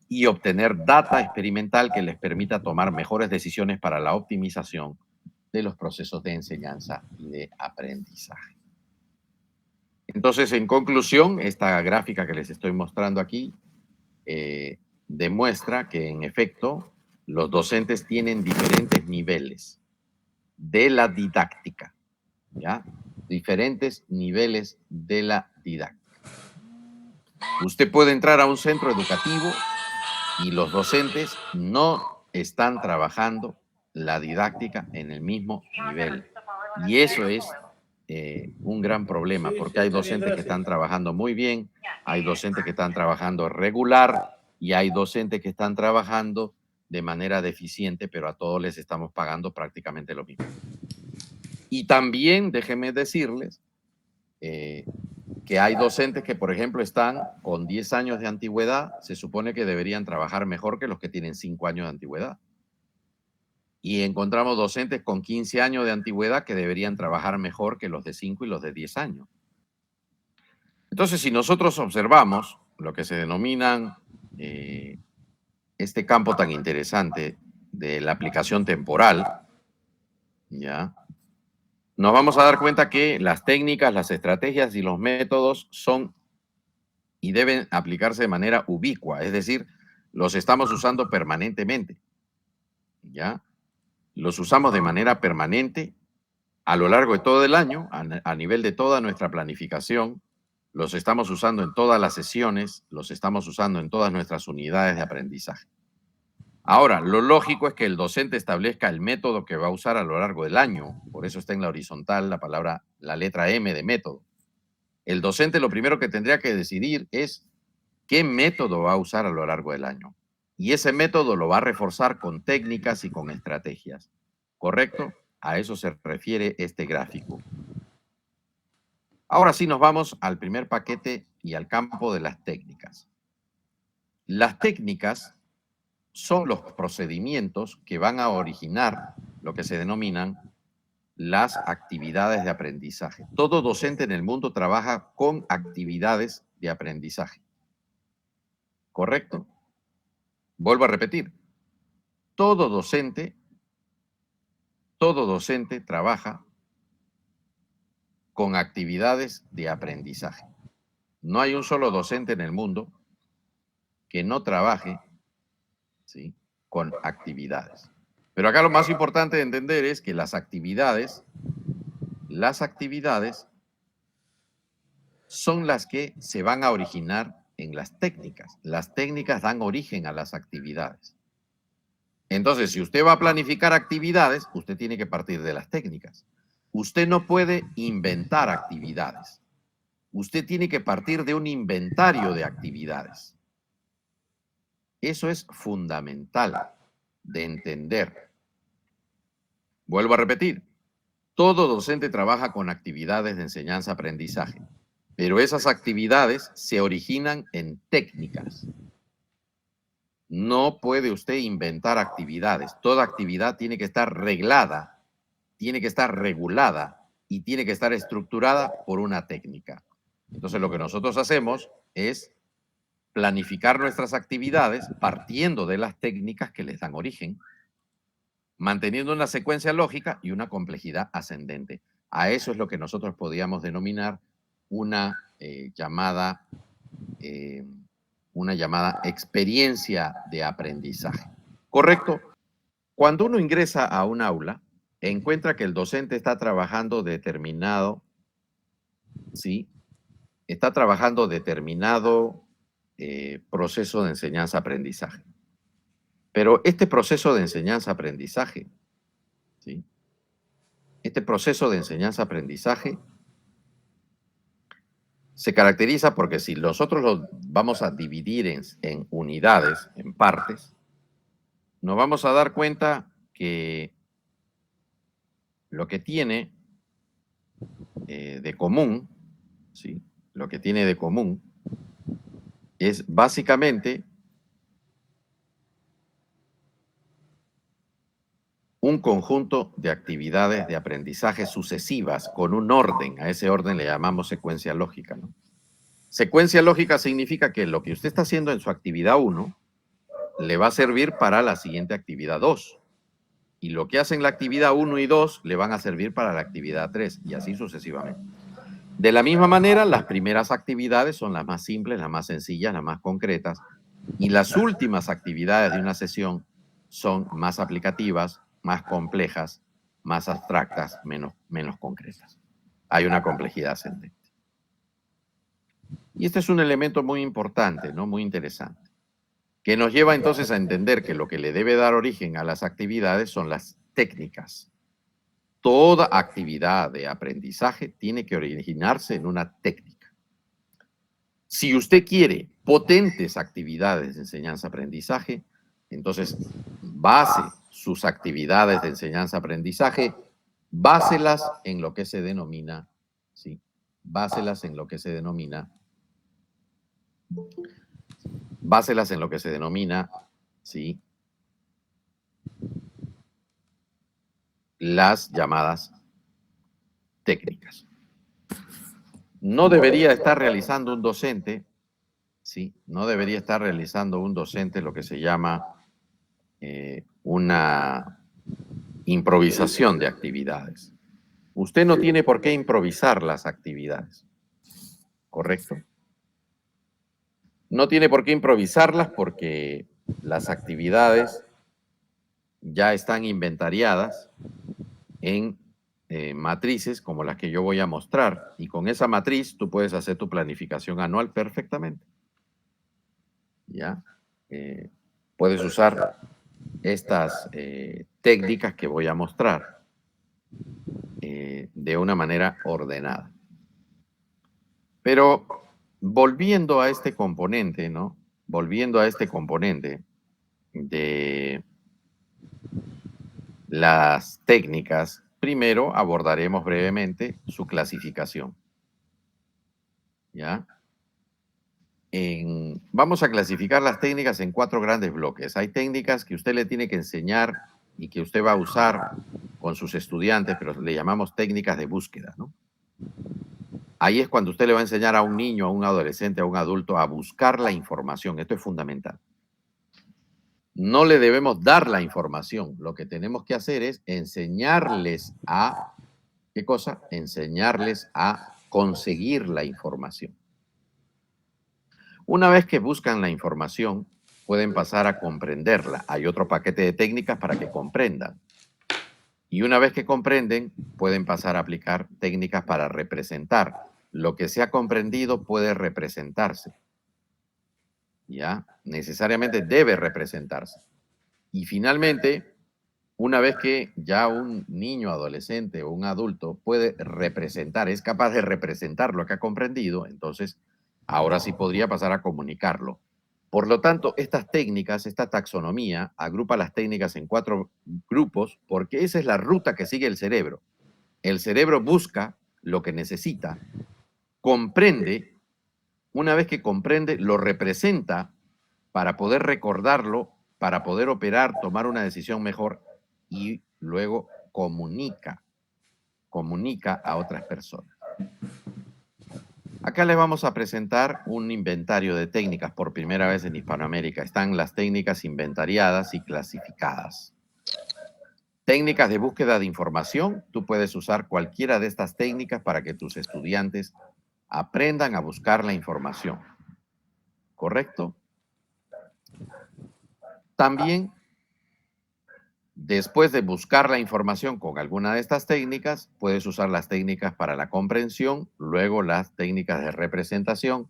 y obtener data experimental que les permita tomar mejores decisiones para la optimización de los procesos de enseñanza y de aprendizaje. Entonces, en conclusión, esta gráfica que les estoy mostrando aquí demuestra que, en efecto, los docentes tienen diferentes niveles de la didáctica, ¿ya? Diferentes niveles de la didáctica. Usted puede entrar a un centro educativo y los docentes no están trabajando la didáctica en el mismo nivel. Y eso es un gran problema, Sí, porque sí, hay está bien, docentes que gracias. están trabajando muy bien, hay docentes que están trabajando regular y hay docentes que están trabajando de manera deficiente, pero a todos les estamos pagando prácticamente lo mismo. Y también, déjenme decirles, que hay docentes que, por ejemplo, están con 10 años de antigüedad, se supone que deberían trabajar mejor que los que tienen 5 años de antigüedad. Y encontramos docentes con 15 años de antigüedad que deberían trabajar mejor que los de 5 y los de 10 años. Entonces, si nosotros observamos lo que se denominan este campo tan interesante de la aplicación temporal, ¿ya? Nos vamos a dar cuenta que las técnicas, las estrategias y los métodos son y deben aplicarse de manera ubicua, es decir, los estamos usando permanentemente, ¿ya? Los usamos de manera permanente a lo largo de todo el año, a nivel de toda nuestra planificación, los estamos usando en todas las sesiones, los estamos usando en todas nuestras unidades de aprendizaje. Ahora, lo lógico es que el docente establezca el método que va a usar a lo largo del año, por eso está en la horizontal la palabra, la letra M de método. El docente lo primero que tendría que decidir es qué método va a usar a lo largo del año. Y ese método lo va a reforzar con técnicas y con estrategias. ¿Correcto? A eso se refiere este gráfico. Ahora sí nos vamos al primer paquete y al campo de las técnicas. Las técnicas son los procedimientos que van a originar lo que se denominan las actividades de aprendizaje. Todo docente en el mundo trabaja con actividades de aprendizaje. ¿Correcto? Vuelvo a repetir. Todo docente trabaja con actividades de aprendizaje. No hay un solo docente en el mundo que no trabaje ¿sí? Con actividades. Pero acá lo más importante de entender es que las actividades son las que se van a originar en las técnicas. Las técnicas dan origen a las actividades. Entonces, si usted va a planificar actividades, usted tiene que partir de las técnicas. Usted no puede inventar actividades. Usted tiene que partir de un inventario de actividades. Eso es fundamental de entender. Vuelvo a repetir, todo docente trabaja con actividades de enseñanza-aprendizaje, pero esas actividades se originan en técnicas. No puede usted inventar actividades. Toda actividad tiene que estar reglada, tiene que estar regulada y tiene que estar estructurada por una técnica. Entonces, lo que nosotros hacemos es planificar nuestras actividades partiendo de las técnicas que les dan origen, manteniendo una secuencia lógica y una complejidad ascendente. A eso es lo que nosotros podríamos denominar una llamada experiencia de aprendizaje. ¿Correcto? Cuando uno ingresa a un aula, encuentra que el docente está trabajando determinado, ¿sí? Está trabajando determinado proceso de enseñanza-aprendizaje. Pero este proceso de enseñanza-aprendizaje, ¿sí? Este proceso de enseñanza-aprendizaje se caracteriza porque si nosotros lo vamos a dividir en unidades, en partes, nos vamos a dar cuenta que lo que tiene de común, ¿sí? Lo que tiene de común es básicamente un conjunto de actividades de aprendizaje sucesivas con un orden. A ese orden le llamamos secuencia lógica, ¿no? Secuencia lógica significa que lo que usted está haciendo en su actividad 1 le va a servir para la siguiente actividad 2. Y lo que hace en la actividad 1 y 2 le van a servir para la actividad 3 y así sucesivamente. De la misma manera, las primeras actividades son las más simples, las más sencillas, las más concretas, y las últimas actividades de una sesión son más aplicativas, más complejas, más abstractas, menos concretas. Hay una complejidad ascendente. Y este es un elemento muy importante, ¿no? Muy interesante, que nos lleva entonces a entender que lo que le debe dar origen a las actividades son las técnicas. Toda actividad de aprendizaje tiene que originarse en una técnica. Si usted quiere potentes actividades de enseñanza-aprendizaje, entonces base sus actividades de enseñanza-aprendizaje, báselas en lo que se denomina, ¿sí? Báselas en lo que se denomina, ¿sí? Las llamadas técnicas. No debería estar realizando un docente, ¿sí? No debería estar realizando un docente lo que se llama una improvisación de actividades. Usted no tiene por qué improvisar las actividades, ¿correcto? No tiene por qué improvisarlas porque las actividades ya están inventariadas en matrices como las que yo voy a mostrar, y con esa matriz tú puedes hacer tu planificación anual perfectamente. ¿Ya? Puedes usar estas técnicas que voy a mostrar de una manera ordenada. Pero volviendo a este componente, ¿no? Volviendo a este componente de las técnicas, primero abordaremos brevemente su clasificación. ¿Ya? Vamos a clasificar las técnicas en 4 grandes bloques. Hay técnicas que usted le tiene que enseñar y que usted va a usar con sus estudiantes, pero le llamamos técnicas de búsqueda, ¿no? Ahí es cuando usted le va a enseñar a un niño, a un adolescente, a un adulto a buscar la información. Esto es fundamental. No le debemos dar la información. Lo que tenemos que hacer es enseñarles a, ¿qué cosa? Enseñarles a conseguir la información. Una vez que buscan la información, pueden pasar a comprenderla. Hay otro paquete de técnicas para que comprendan. Y una vez que comprenden, pueden pasar a aplicar técnicas para representar. Lo que se ha comprendido puede representarse. ¿Ya? Necesariamente debe representarse. Y finalmente, una vez que ya un niño, adolescente o un adulto puede representar, es capaz de representar lo que ha comprendido, entonces ahora sí podría pasar a comunicarlo. Por lo tanto, estas técnicas, esta taxonomía, agrupa las técnicas en 4 grupos porque esa es la ruta que sigue el cerebro. El cerebro busca lo que necesita, comprende, una vez que comprende, lo representa para poder recordarlo, para poder operar, tomar una decisión mejor y luego comunica a otras personas. Acá les vamos a presentar un inventario de técnicas por primera vez en Hispanoamérica. Están las técnicas inventariadas y clasificadas. Técnicas de búsqueda de información. Tú puedes usar cualquiera de estas técnicas para que tus estudiantes aprendan a buscar la información. ¿Correcto? También, después de buscar la información con alguna de estas técnicas, puedes usar las técnicas para la comprensión, luego las técnicas de representación,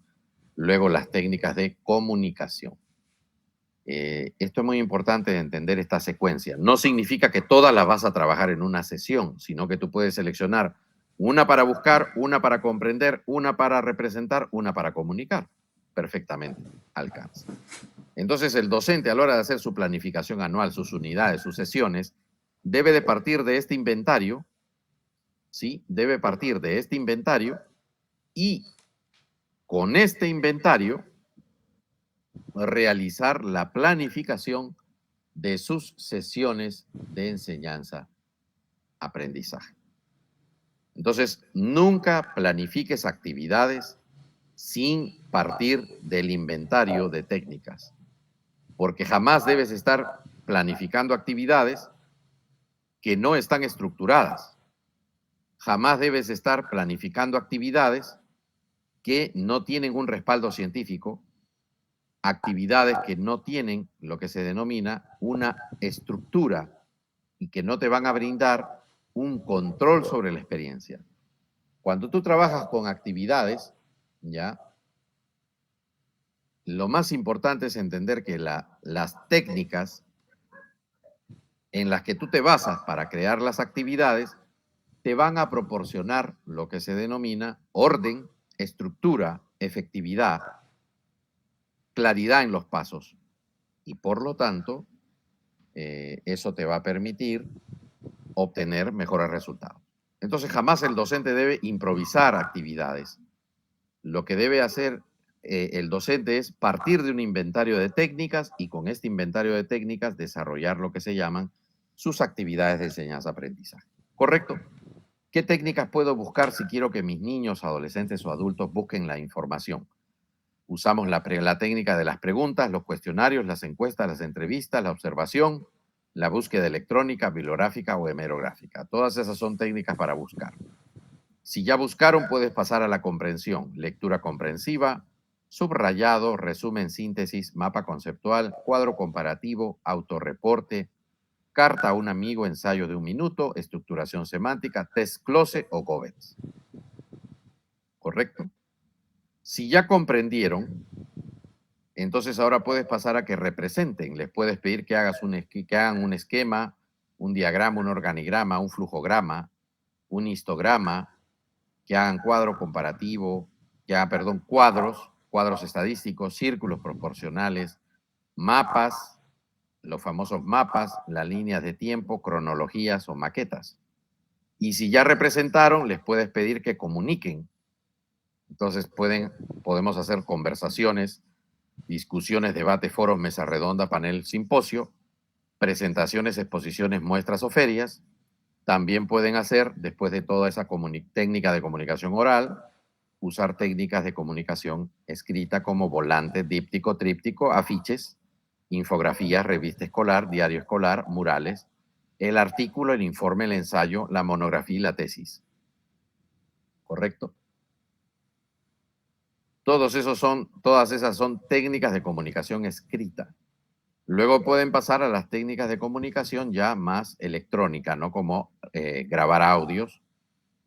luego las técnicas de comunicación. Esto es muy importante de entender esta secuencia. No significa que todas las vas a trabajar en una sesión, sino que tú puedes seleccionar una para buscar, una para comprender, una para representar, una para comunicar. Perfectamente alcanza. Entonces, el docente, a la hora de hacer su planificación anual, sus unidades, sus sesiones, debe de partir de este inventario, ¿sí? Debe partir de este inventario y con este inventario realizar la planificación de sus sesiones de enseñanza-aprendizaje. Entonces, nunca planifiques actividades sin partir del inventario de técnicas, porque jamás debes estar planificando actividades que no están estructuradas. Jamás debes estar planificando actividades que no tienen un respaldo científico, actividades que no tienen lo que se denomina una estructura y que no te van a brindar un control sobre la experiencia. Cuando tú trabajas con actividades, ¿ya? Lo más importante es entender que las técnicas en las que tú te basas para crear las actividades te van a proporcionar lo que se denomina orden, estructura, efectividad, claridad en los pasos. Y por lo tanto, eso te va a permitir obtener mejores resultados. Entonces, jamás el docente debe improvisar actividades. Lo que debe hacer el docente es partir de un inventario de técnicas y con este inventario de técnicas desarrollar lo que se llaman sus actividades de enseñanza-aprendizaje. ¿Correcto? ¿Qué técnicas puedo buscar si quiero que mis niños, adolescentes o adultos busquen la información? Usamos la técnica de las preguntas, los cuestionarios, las encuestas, las entrevistas, la observación, la búsqueda electrónica, bibliográfica o hemerográfica. Todas esas son técnicas para buscar. Si ya buscaron, puedes pasar a la comprensión, lectura comprensiva, subrayado, resumen, síntesis, mapa conceptual, cuadro comparativo, autorreporte, carta a un amigo, ensayo de 1 minuto, estructuración semántica, test close o GOBETS. ¿Correcto? Si ya comprendieron, entonces ahora puedes pasar a que representen. Les puedes pedir que hagan un esquema, un diagrama, un organigrama, un flujograma, un histograma, que hagan cuadro comparativo, que hagan, cuadros estadísticos, círculos proporcionales, mapas, los famosos mapas, las líneas de tiempo, cronologías o maquetas. Y si ya representaron, les puedes pedir que comuniquen. Entonces podemos hacer conversaciones, discusiones, debate, foros, mesa redonda, panel, simposio, presentaciones, exposiciones, muestras o ferias. También pueden hacer, después de toda esa técnica de comunicación oral, usar técnicas de comunicación escrita como volante, díptico, tríptico, afiches, infografías, revista escolar, diario escolar, murales, el artículo, el informe, el ensayo, la monografía y la tesis. ¿Correcto? Todas esas son técnicas de comunicación escrita. Luego pueden pasar a las técnicas de comunicación ya más electrónica, ¿no? Como grabar audios,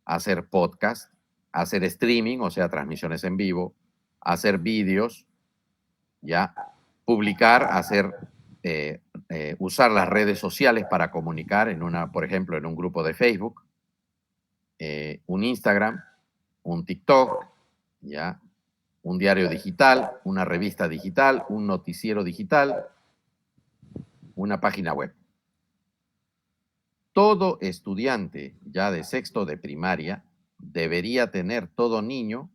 hacer podcast, hacer streaming, o sea, transmisiones en vivo, hacer vídeos, ya, publicar, usar las redes sociales para comunicar por ejemplo, en un grupo de Facebook, un Instagram, un TikTok, ya, un diario digital, una revista digital, un noticiero digital, una página web. Todo estudiante ya de sexto de primaria debería tener, todo niño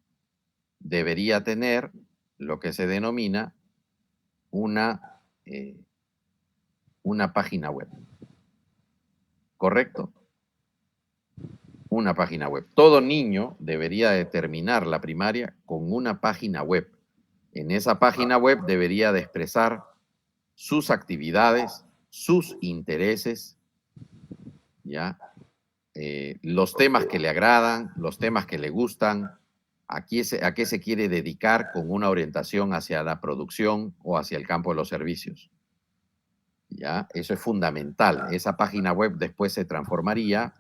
debería tener lo que se denomina una, eh, una página web. ¿Correcto? Una página web. Todo niño debería de terminar la primaria con una página web. En esa página web debería de expresar sus actividades, sus intereses, ¿ya? Los temas que le agradan, los temas que le gustan, a qué se quiere dedicar con una orientación hacia la producción o hacia el campo de los servicios. ¿Ya? Eso es fundamental. Esa página web después se transformaría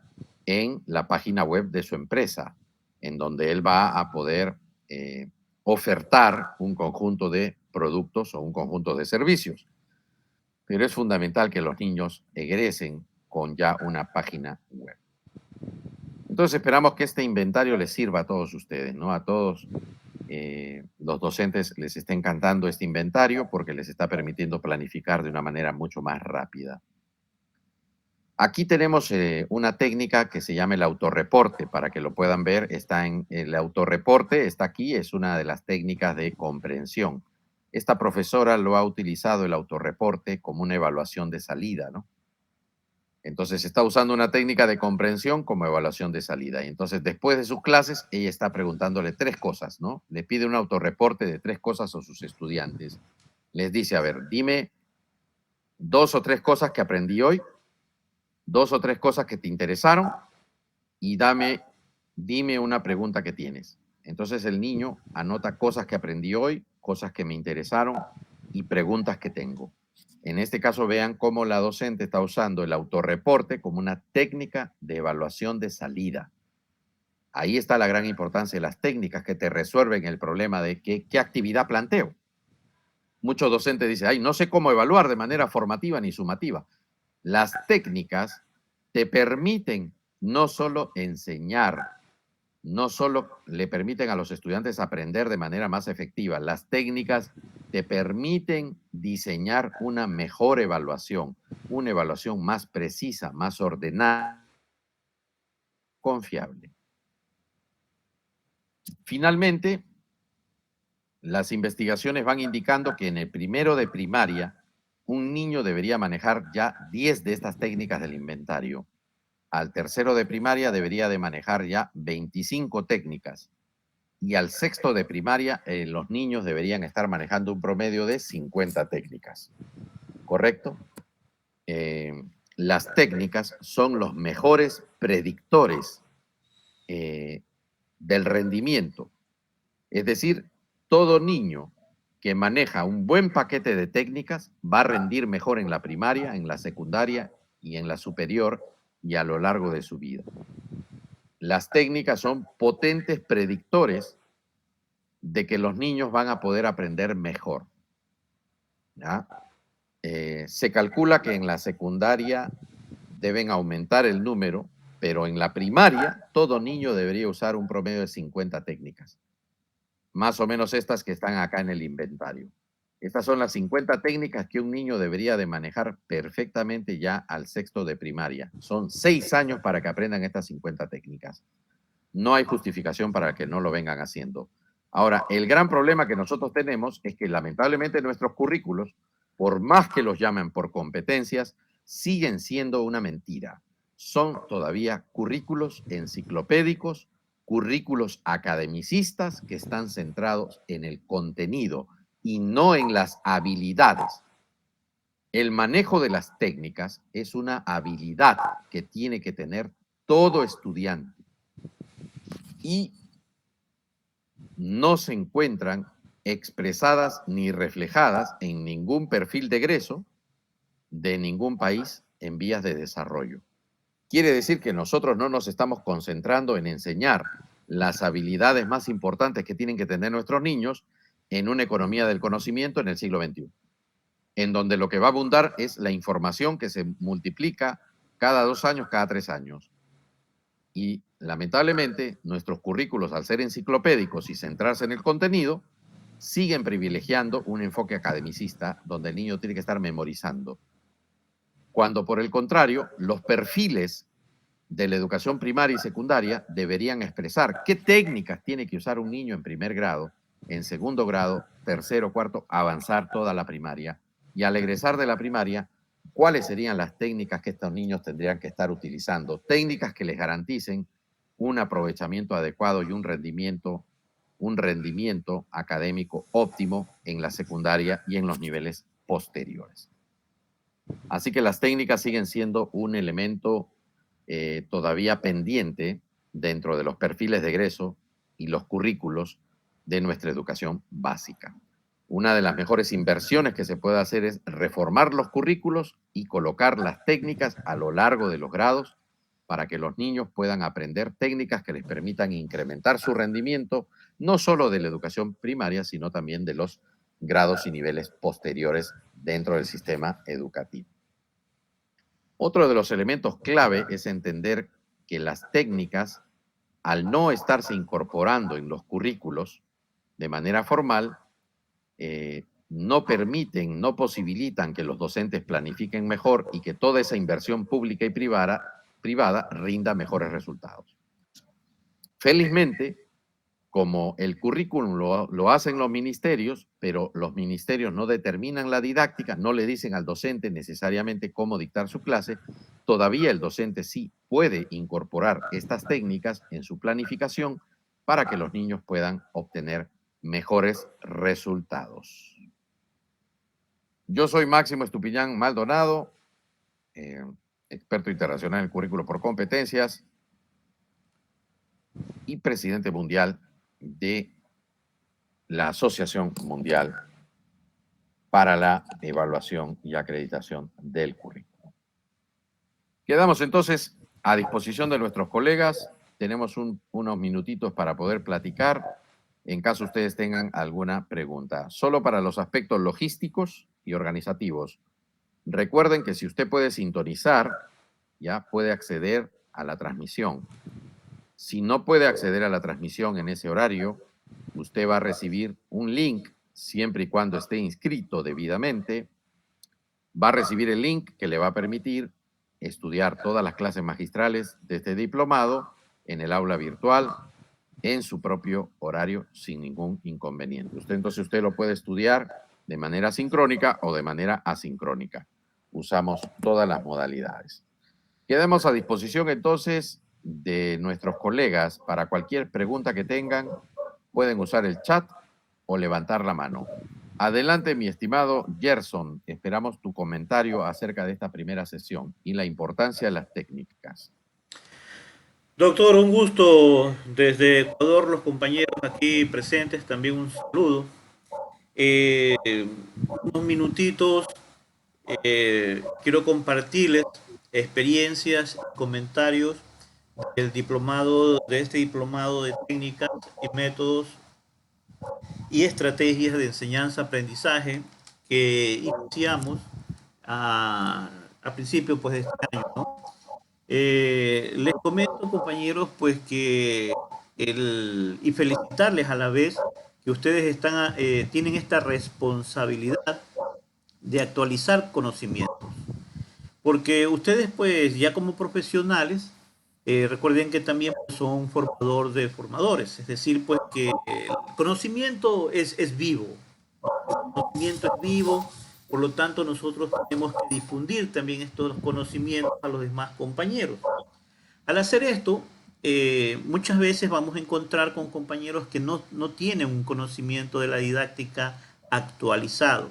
en la página web de su empresa, en donde él va a poder ofertar un conjunto de productos o un conjunto de servicios. Pero es fundamental que los niños egresen con ya una página web. Entonces esperamos que este inventario les sirva a todos ustedes, ¿no? A todos los docentes les está encantando este inventario porque les está permitiendo planificar de una manera mucho más rápida. Aquí tenemos una técnica que se llama el autorreporte, para que lo puedan ver. Está en el autorreporte, está aquí, es una de las técnicas de comprensión. Esta profesora lo ha utilizado el autorreporte como una evaluación de salida, ¿no? Entonces está usando una técnica de comprensión como evaluación de salida. Y entonces después de sus clases, ella está preguntándole 3 cosas, ¿no? Le pide un autorreporte de 3 cosas a sus estudiantes. Les dice, a ver, dime 2 o 3 cosas que aprendí hoy, 2 o 3 cosas que te interesaron y dime una pregunta que tienes. Entonces el niño anota cosas que aprendí hoy, cosas que me interesaron y preguntas que tengo. En este caso vean cómo la docente está usando el autorreporte como una técnica de evaluación de salida. Ahí está la gran importancia de las técnicas que te resuelven el problema de qué actividad planteo. Muchos docentes dicen, ay, no sé cómo evaluar de manera formativa ni sumativa. Las técnicas te permiten no solo enseñar, no solo le permiten a los estudiantes aprender de manera más efectiva, las técnicas te permiten diseñar una mejor evaluación, una evaluación más precisa, más ordenada, confiable. Finalmente, las investigaciones van indicando que en el primero de primaria, un niño debería manejar ya 10 de estas técnicas del inventario. Al tercero de primaria debería de manejar ya 25 técnicas. Y al sexto de primaria, los niños deberían estar manejando un promedio de 50 técnicas. ¿Correcto? Las técnicas son los mejores predictores del rendimiento. Es decir, todo niño que maneja un buen paquete de técnicas va a rendir mejor en la primaria, en la secundaria y en la superior y a lo largo de su vida. Las técnicas son potentes predictores de que los niños van a poder aprender mejor. ¿Ya? Se calcula que en la secundaria deben aumentar el número, pero en la primaria todo niño debería usar un promedio de 50 técnicas. Más o menos estas que están acá en el inventario. Estas son las 50 técnicas que un niño debería de manejar perfectamente ya al sexto de primaria. Son 6 años para que aprendan estas 50 técnicas. No hay justificación para que no lo vengan haciendo. Ahora, el gran problema que nosotros tenemos es que lamentablemente nuestros currículos, por más que los llamen por competencias, siguen siendo una mentira. Son todavía currículos enciclopédicos, currículos academicistas que están centrados en el contenido y no en las habilidades. El manejo de las técnicas es una habilidad que tiene que tener todo estudiante y no se encuentran expresadas ni reflejadas en ningún perfil de egreso de ningún país en vías de desarrollo. Quiere decir que nosotros no nos estamos concentrando en enseñar las habilidades más importantes que tienen que tener nuestros niños en una economía del conocimiento en el siglo XXI, en donde lo que va a abundar es la información que se multiplica cada 2 años, cada 3 años. Y lamentablemente nuestros currículos, al ser enciclopédicos y centrarse en el contenido, siguen privilegiando un enfoque academicista donde el niño tiene que estar memorizando. Cuando por el contrario, los perfiles de la educación primaria y secundaria deberían expresar qué técnicas tiene que usar un niño en primer grado, en segundo grado, tercero, cuarto, avanzar toda la primaria. Y al egresar de la primaria, cuáles serían las técnicas que estos niños tendrían que estar utilizando. Técnicas que les garanticen un aprovechamiento adecuado y un rendimiento académico óptimo en la secundaria y en los niveles posteriores. Así que las técnicas siguen siendo un elemento todavía pendiente dentro de los perfiles de egreso y los currículos de nuestra educación básica. Una de las mejores inversiones que se puede hacer es reformar los currículos y colocar las técnicas a lo largo de los grados para que los niños puedan aprender técnicas que les permitan incrementar su rendimiento, no solo de la educación primaria, sino también de los grados y niveles posteriores dentro del sistema educativo. Otro de los elementos clave es entender que las técnicas, al no estarse incorporando en los currículos de manera formal, no permiten, no posibilitan que los docentes planifiquen mejor y que toda esa inversión pública y privada rinda mejores resultados. Felizmente, como el currículum lo hacen los ministerios, pero los ministerios no determinan la didáctica, no le dicen al docente necesariamente cómo dictar su clase, todavía el docente sí puede incorporar estas técnicas en su planificación para que los niños puedan obtener mejores resultados. Yo soy Máximo Estupiñán Maldonado, experto internacional en el currículo por competencias y presidente mundial de la Asociación Mundial para la Evaluación y Acreditación del Currículo. Quedamos entonces a disposición de nuestros colegas. Tenemos unos minutitos para poder platicar en caso ustedes tengan alguna pregunta. Solo para los aspectos logísticos y organizativos. Recuerden que si usted puede sintonizar, ya puede acceder a la transmisión. Si no puede acceder a la transmisión en ese horario, usted va a recibir un link, siempre y cuando esté inscrito debidamente. Va a recibir el link que le va a permitir estudiar todas las clases magistrales de este diplomado en el aula virtual, en su propio horario, sin ningún inconveniente. Usted lo puede estudiar de manera sincrónica o de manera asincrónica. Usamos todas las modalidades. Quedemos a disposición entonces de nuestros colegas para cualquier pregunta que tengan. Pueden usar el chat o levantar la mano. Adelante, mi estimado Gerson. Esperamos tu comentario acerca de esta primera sesión y la importancia de las técnicas. Doctor, un gusto desde Ecuador, los compañeros aquí presentes, también un saludo. Eh, Unos minutitos, quiero compartirles experiencias y comentarios de este diplomado de técnicas y métodos y estrategias de enseñanza-aprendizaje que iniciamos a principio pues, de este año, ¿no? Les comento, compañeros, pues y felicitarles a la vez que ustedes tienen esta responsabilidad de actualizar conocimientos. Porque ustedes, pues, ya como profesionales, recuerden que también pues, son formador de formadores. Es decir, pues que el conocimiento es vivo. El conocimiento es vivo, por lo tanto nosotros tenemos que difundir también estos conocimientos a los demás compañeros. Al hacer esto, muchas veces vamos a encontrar con compañeros que no tienen un conocimiento de la didáctica actualizado.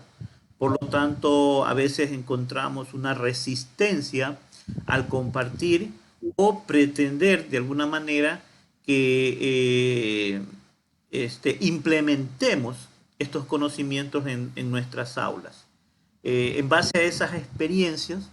Por lo tanto, a veces encontramos una resistencia al compartir o pretender de alguna manera que implementemos estos conocimientos en nuestras aulas. En base a esas experiencias,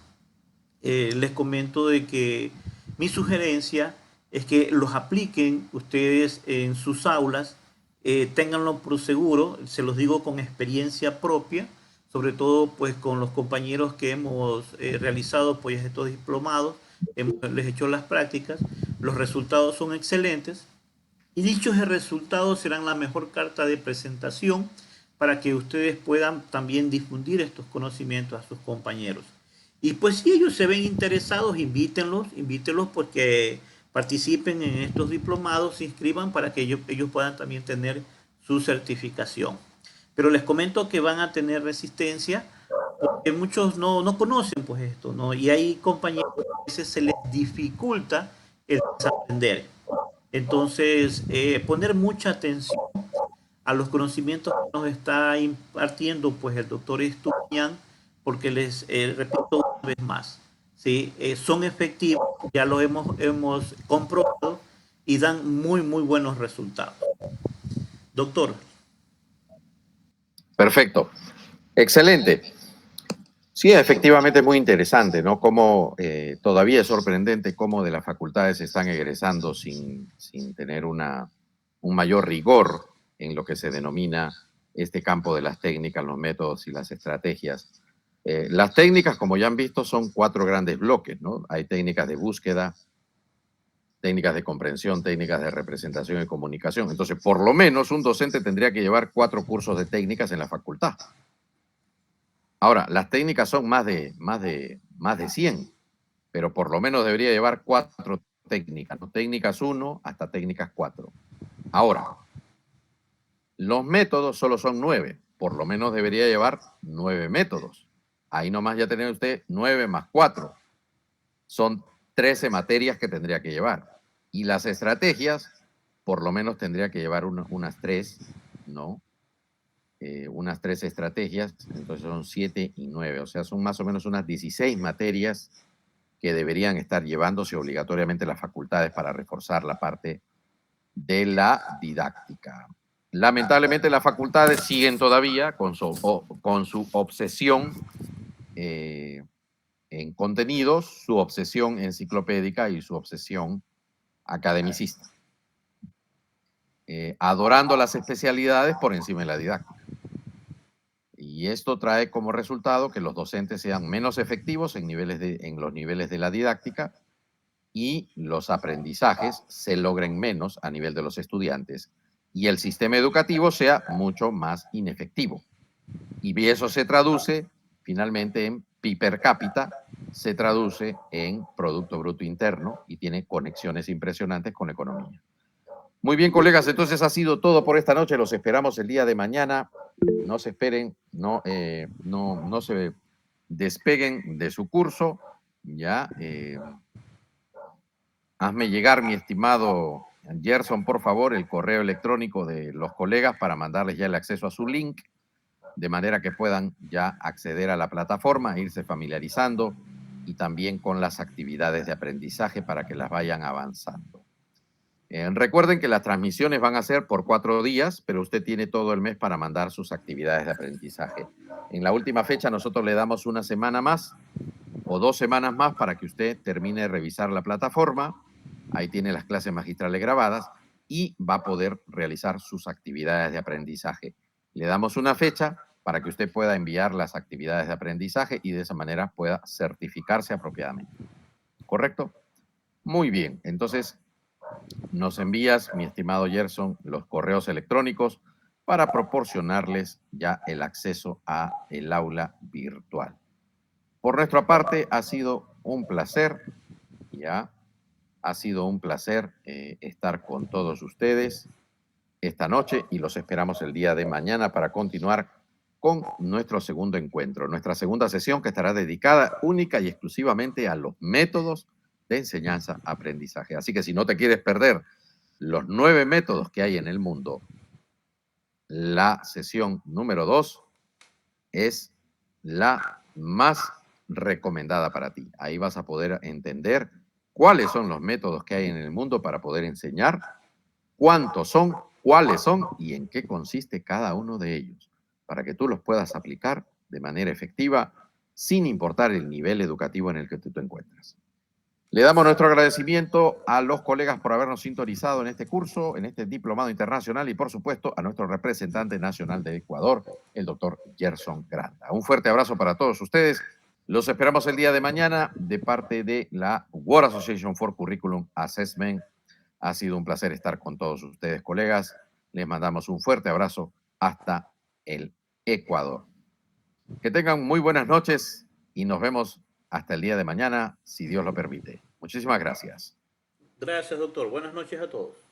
les comento de que mi sugerencia es que los apliquen ustedes en sus aulas, ténganlo por seguro, se los digo con experiencia propia, sobre todo pues con los compañeros que hemos realizado pues estos diplomados, les he hecho las prácticas, los resultados son excelentes y dichos resultados serán la mejor carta de presentación para que ustedes puedan también difundir estos conocimientos a sus compañeros. Y pues si ellos se ven interesados, invítenlos porque participen en estos diplomados, se inscriban para que ellos puedan también tener su certificación. Pero les comento que van a tener resistencia porque muchos no conocen pues esto, ¿no? Y hay compañeros que a veces se les dificulta el desaprender. Entonces, poner mucha atención a los conocimientos que nos está impartiendo pues el doctor Estupiñán, porque les repito una vez más, ¿sí? Son efectivos, ya lo hemos comprobado y dan muy buenos resultados. Doctor. Perfecto. Excelente. Sí, efectivamente es muy interesante, ¿no? Cómo todavía es sorprendente cómo de las facultades están egresando sin tener un mayor rigor en lo que se denomina este campo de las técnicas, los métodos y las estrategias. Las técnicas, como ya han visto, son 4 grandes bloques, ¿no? Hay técnicas de búsqueda, técnicas de comprensión, técnicas de representación y comunicación. Entonces, por lo menos un docente tendría que llevar 4 cursos de técnicas en la facultad. Ahora, las técnicas son más de 100, pero por lo menos debería llevar 4 técnicas, ¿no? Técnicas 1 hasta técnicas 4. Ahora, los métodos solo son 9, por lo menos debería llevar 9 métodos. Ahí nomás ya tiene usted 9 más 4. Son 13 materias que tendría que llevar. Y las estrategias, por lo menos tendría que llevar unas 3, ¿no? Unas 3 estrategias, entonces son 7 y 9, o sea, son más o menos unas 16 materias que deberían estar llevándose obligatoriamente las facultades para reforzar la parte de la didáctica. Lamentablemente las facultades siguen todavía con su obsesión en contenidos, su obsesión enciclopédica y su obsesión academicista, adorando las especialidades por encima de la didáctica. Y esto trae como resultado que los docentes sean menos efectivos en los niveles de la didáctica y los aprendizajes se logren menos a nivel de los estudiantes y el sistema educativo sea mucho más inefectivo. Y eso se traduce finalmente en PIB per cápita, se traduce en Producto Bruto Interno y tiene conexiones impresionantes con la economía. Muy bien, colegas, entonces ha sido todo por esta noche. Los esperamos el día de mañana. No se esperen, no se despeguen de su curso. Ya, hazme llegar, mi estimado Gerson, por favor, el correo electrónico de los colegas para mandarles ya el acceso a su link, de manera que puedan ya acceder a la plataforma, irse familiarizando y también con las actividades de aprendizaje para que las vayan avanzando. Recuerden que las transmisiones van a ser por 4 días, pero usted tiene todo el mes para mandar sus actividades de aprendizaje. En la última fecha nosotros le damos una semana más o 2 semanas más para que usted termine de revisar la plataforma. Ahí tiene las clases magistrales grabadas y va a poder realizar sus actividades de aprendizaje. Le damos una fecha para que usted pueda enviar las actividades de aprendizaje y de esa manera pueda certificarse apropiadamente. ¿Correcto? Muy bien. Entonces, nos envías, mi estimado Gerson, los correos electrónicos para proporcionarles ya el acceso a el aula virtual. Por nuestra parte, ha sido un placer, ya, ha sido un placer estar con todos ustedes esta noche y los esperamos el día de mañana para continuar con nuestro segundo encuentro, nuestra segunda sesión que estará dedicada única y exclusivamente a los métodos de enseñanza-aprendizaje. Así que si no te quieres perder los 9 métodos que hay en el mundo, la sesión número 2 es la más recomendada para ti. Ahí vas a poder entender cuáles son los métodos que hay en el mundo para poder enseñar, cuántos son, cuáles son y en qué consiste cada uno de ellos, para que tú los puedas aplicar de manera efectiva, sin importar el nivel educativo en el que tú te encuentras. Le damos nuestro agradecimiento a los colegas por habernos sintonizado en este curso, en este diplomado internacional y, por supuesto, a nuestro representante nacional de Ecuador, el doctor Gerson Granda. Un fuerte abrazo para todos ustedes. Los esperamos el día de mañana de parte de la World Association for Curriculum Assessment. Ha sido un placer estar con todos ustedes, colegas. Les mandamos un fuerte abrazo hasta el Ecuador. Que tengan muy buenas noches y nos vemos hasta el día de mañana, si Dios lo permite. Muchísimas gracias. Gracias, doctor. Buenas noches a todos.